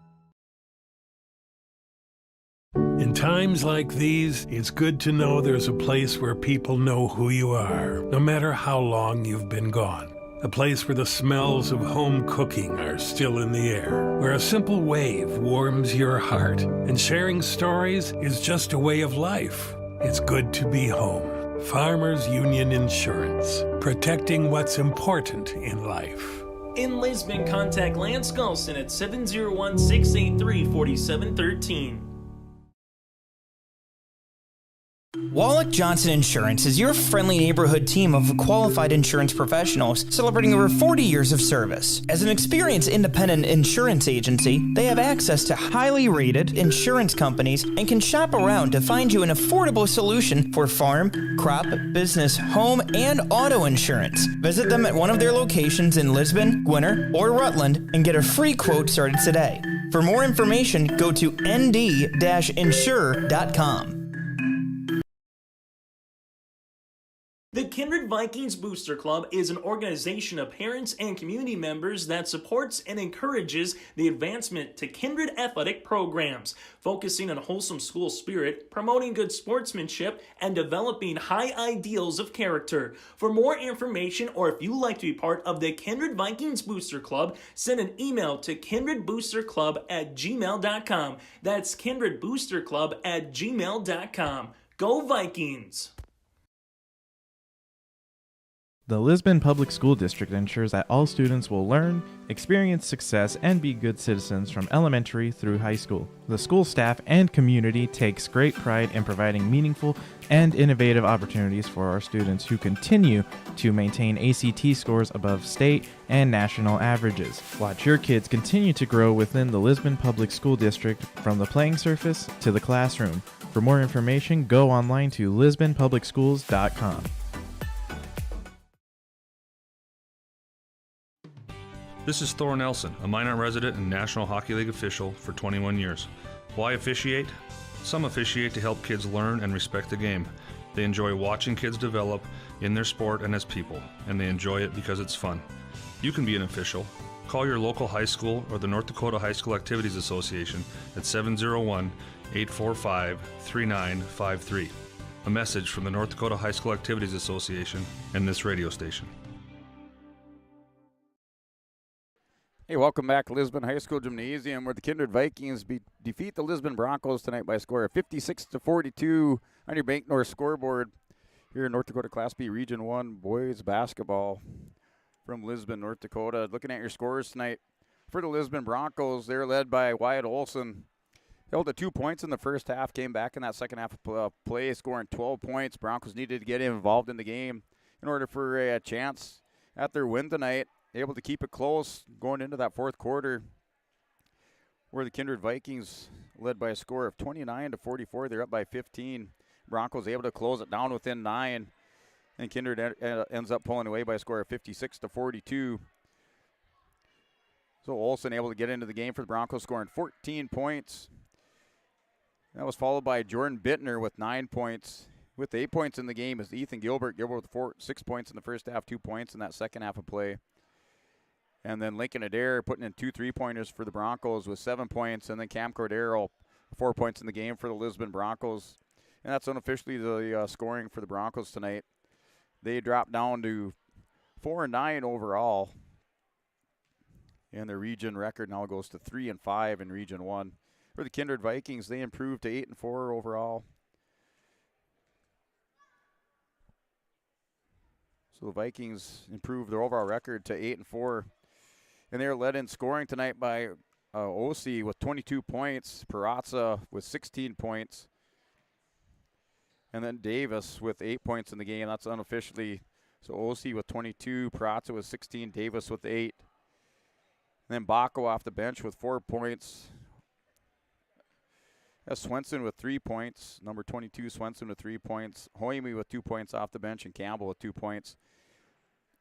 In times like these, it's good to know there's a place where people know who you are, no matter how long you've been gone. A place where the smells of home cooking are still in the air, where a simple wave warms your heart, and sharing stories is just a way of life. It's good to be home. Farmers Union Insurance, protecting what's important in life. In Lisbon, contact Lance Gulson at 701-683-4713. Wallach Johnson Insurance is your friendly neighborhood team of qualified insurance professionals celebrating over 40 years of service. As an experienced independent insurance agency, they have access to highly rated insurance companies and can shop around to find you an affordable solution for farm, crop, business, home, and auto insurance. Visit them at one of their locations in Lisbon, Gwinner, or Rutland and get a free quote started today. For more information, go to nd-insure.com. The Kindred Vikings Booster Club is an organization of parents and community members that supports and encourages the advancement to Kindred athletic programs, focusing on wholesome school spirit, promoting good sportsmanship, and developing high ideals of character. For more information, or if you'd like to be part of the Kindred Vikings Booster Club, send an email to kindredboosterclub@gmail.com. That's kindredboosterclub@gmail.com. Go Vikings! The Lisbon Public School District ensures that all students will learn, experience success, and be good citizens from elementary through high school. The school staff and community takes great pride in providing meaningful and innovative opportunities for our students who continue to maintain ACT scores above state and national averages. Watch your kids continue to grow within the Lisbon Public School District from the playing surface to the classroom. For more information, go online to lisbonpublicschools.com. This is Thor Nelson, a Minot resident and National Hockey League official for 21 years. Why officiate? Some officiate to help kids learn and respect the game. They enjoy watching kids develop in their sport and as people, and they enjoy it because it's fun. You can be an official. Call your local high school or the North Dakota High School Activities Association at 701-845-3953. A message from the North Dakota High School Activities Association and this radio station. Hey, welcome back to Lisbon High School Gymnasium, where the Kindred Vikings defeat the Lisbon Broncos tonight by a score of 56-42 on your Bank North scoreboard here in North Dakota Class B Region 1 boys basketball from Lisbon, North Dakota. Looking at your scores tonight for the Lisbon Broncos, they're led by Wyatt Olson. Held to 2 points in the first half, came back in that second half of play, scoring 12 points. Broncos needed to get involved in the game in order for a chance at their win tonight. Able to keep it close going into that fourth quarter, where the Kindred Vikings led by a score of 29-44. They're up by 15. Broncos able to close it down within 9 And Kindred ends up pulling away by a score of 56-42. So Olsen able to get into the game for the Broncos, scoring 14 points. That was followed by Jordan Bittner with 9 points. With 8 points in the game is Ethan Gilbert. Gilbert with 6 points in the first half, 2 points in that second half of play. And then Lincoln Adair putting in 2 3-pointers for the Broncos with 7 points. And then Cam Cordero, 4 points in the game for the Lisbon Broncos. And that's unofficially the scoring for the Broncos tonight. They dropped down to 4-9 overall. And their region record now goes to 3-5 in Region 1. For the Kindred Vikings, they improved to 8-4 overall. So the Vikings improved their overall record to 8-4. And they're led in scoring tonight by Osi with 22 points, Perazza with 16 points. And then Davis with 8 points in the game. That's unofficially. So Osi with 22, Perazza with 16, Davis with 8. And then Baco off the bench with 4 points. That's Swenson with 3 points. Number 22, Swenson with 3 points. Hoimi with 2 points off the bench, and Campbell with 2 points.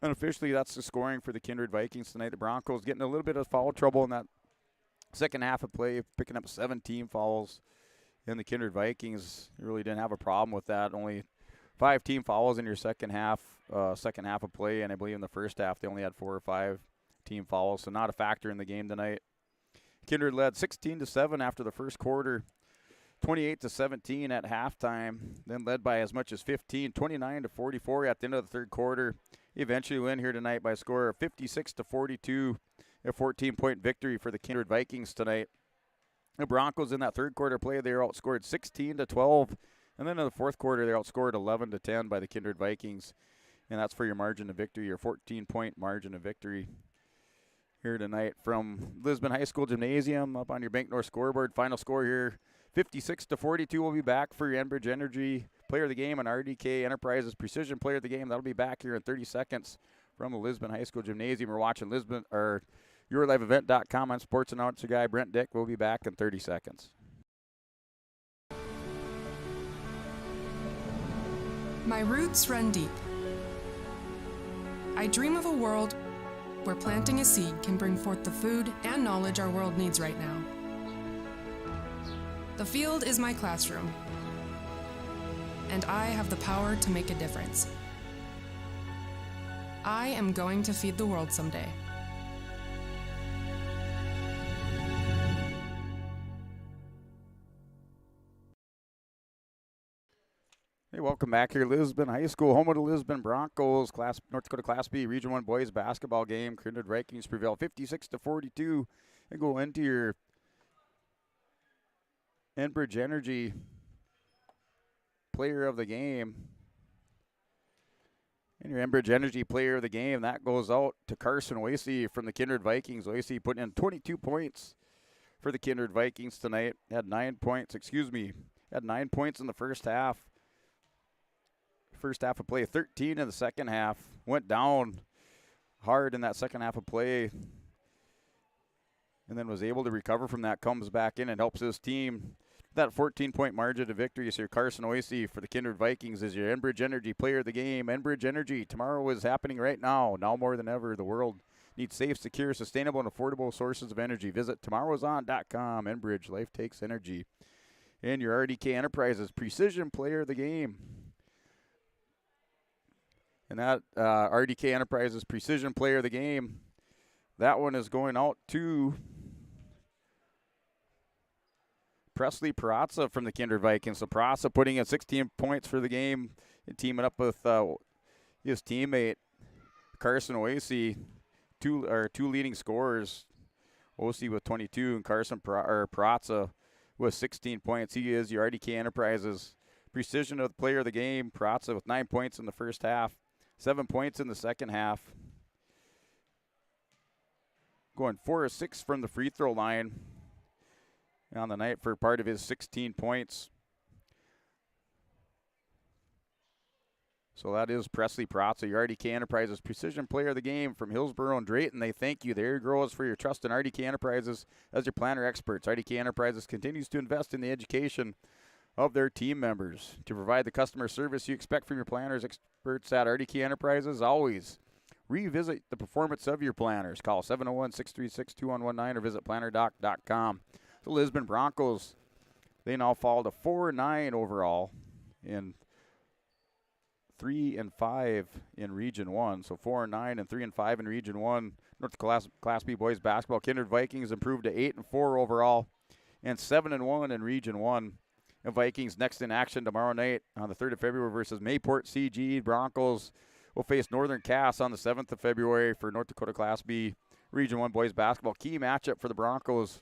Unofficially, that's the scoring for the Kindred Vikings tonight. The Broncos getting a little bit of foul trouble in that second half of play, picking up 17 fouls. And the Kindred Vikings really didn't have a problem with that. Only 5 team fouls in your second half of play, and I believe in the first half they only had 4 or 5 team fouls, so not a factor in the game tonight. Kindred led 16-7 after the first quarter, 28-17 at halftime, then led by as much as 15, 29-44 at the end of the third quarter. Eventually win here tonight by a score of 56-42, a 14-point victory for the Kindred Vikings tonight. The Broncos in that third quarter play, they were outscored 16-12, and then in the fourth quarter, they're outscored 11-10 by the Kindred Vikings, and that's for your margin of victory, your 14-point margin of victory here tonight from Lisbon High School Gymnasium up on your Bank North scoreboard. Final score here, 56-42. We'll be back for your Enbridge Energy Player of the Game and RDK Enterprises Precision Player of the Game. That'll be back here in 30 seconds from the Lisbon High School Gymnasium. We're watching Lisbon or YourLiveEvent.com. I'm sports announcer guy Brent Dick. We'll be back in 30 seconds. My roots run deep. I dream of a world where planting a seed can bring forth the food and knowledge our world needs right now. The field is my classroom, and I have the power to make a difference. I am going to feed the world someday. Hey, welcome back here, Lisbon High School, home of the Lisbon Broncos, North Dakota Class B Region 1 boys basketball game. Kindred Vikings prevail 56-42 and go into your Enbridge Energy Player of the Game. And your Enbridge Energy Player of the Game, that goes out to Carson Oisey from the Kindred Vikings. Oisey putting in 22 points for the Kindred Vikings tonight. Had 9 points in the first half. First half of play, 13 in the second half. Went down hard in that second half of play and then was able to recover from that, comes back in and helps his team. That 14-point margin of victory. So Carson Oisey for the Kindred Vikings is your Enbridge Energy Player of the Game. Enbridge Energy, tomorrow is happening right now. Now more than ever, the world needs safe, secure, sustainable, and affordable sources of energy. Visit tomorrowson.com. Enbridge, life takes energy. And your RDK Enterprises Precision Player of the Game. And that RDK Enterprises Precision Player of the Game, that one is going out to Presley Perazza from the Kindred Vikings. So Perazza putting in 16 points for the game and teaming up with his teammate Carson Oisey, two leading scorers. Oisey with 22 and Perazza with 16 points. He is your RDK Enterprises Precision of the Player of the Game. Perazza with 9 points in the first half. 7 points in the second half. Going 4 of 6 from the free throw line on the night for part of his 16 points. So that is Presley Perazza, your RDK Enterprises Precision Player of the Game from Hillsborough and Drayton. They thank you, there, girls, for your trust in RDK Enterprises as your planner experts. RDK Enterprises continues to invest in the education of their team members. To provide the customer service you expect from your planners experts at RDK Enterprises, always revisit the performance of your planners. Call 701-636-2119 or visit plannerdoc.com. The Lisbon Broncos, they now fall to 4-9 overall in 3-5 in Region 1. So 4-9 and 3-5 in Region 1. North Class B boys basketball. Kindred Vikings improved to 8-4 overall and 7-1 in Region 1. The Vikings next in action tomorrow night on the 3rd of February versus Mayport CG. Broncos will face Northern Cass on the 7th of February for North Dakota Class B Region 1 boys basketball. Key matchup for the Broncos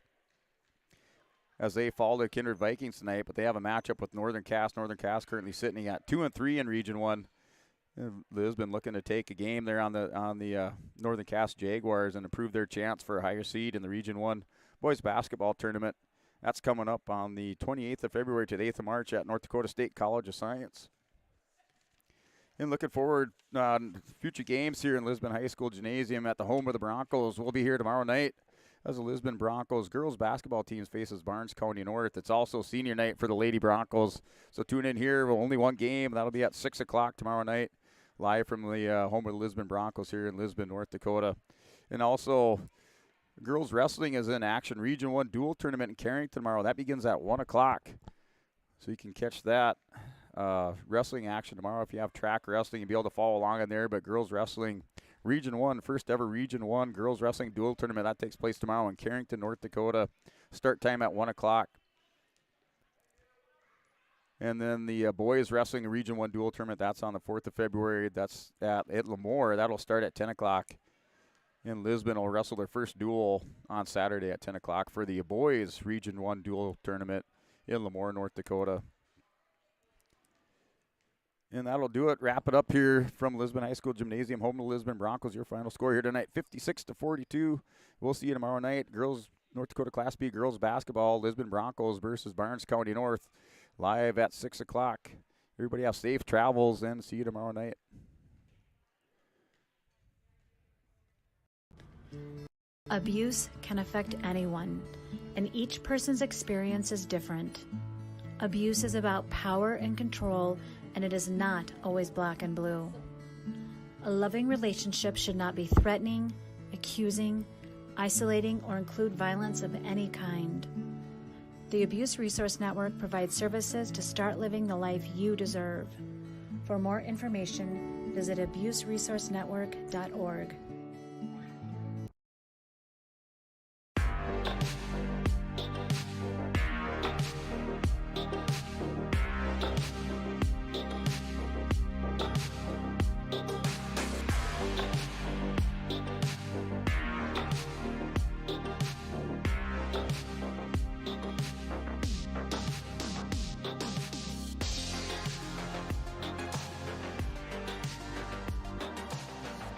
as they fall to Kindred Vikings tonight, but they have a matchup with Northern Cass. Northern Cass currently sitting at 2-3 in Region 1. Lisbon looking to take a game there on the Northern Cass Jaguars and improve their chance for a higher seed in the Region 1 boys basketball tournament. That's coming up on the 28th of February to the 8th of March at North Dakota State College of Science. And looking forward future games here in Lisbon High School Gymnasium at the home of the Broncos. We'll be here tomorrow night as the Lisbon Broncos girls basketball team faces Barnes County North. It's also senior night for the Lady Broncos. So tune in here. Only one game. That'll be at 6 o'clock tomorrow night, live from the home of the Lisbon Broncos here in Lisbon, North Dakota. And also, girls wrestling is in action. Region 1 dual tournament in Carrington tomorrow. That begins at 1 o'clock. So you can catch that wrestling action tomorrow. If you have track wrestling, you'll be able to follow along in there. But girls wrestling, Region 1, first ever Region 1 girls wrestling dual tournament. That takes place tomorrow in Carrington, North Dakota. Start time at 1 o'clock. And then the boys wrestling Region 1 dual tournament, that's on the 4th of February. That's at Lemoore. That'll start at 10 o'clock. And Lisbon will wrestle their first duel on Saturday at 10 o'clock for the boys Region 1 dual tournament in Lemoore, North Dakota. And that'll do it. Wrap it up here from Lisbon High School Gymnasium, home to Lisbon Broncos. Your final score here tonight, 56-42. We'll see you tomorrow night. Girls, North Dakota Class B girls basketball, Lisbon Broncos versus Barnes County North, live at 6 o'clock. Everybody have safe travels, and see you tomorrow night. Abuse can affect anyone, and each person's experience is different. Abuse is about power and control, and it is not always black and blue. A loving relationship should not be threatening, accusing, isolating, or include violence of any kind. The Abuse Resource Network provides services to start living the life you deserve. For more information, visit abuseresourcenetwork.org.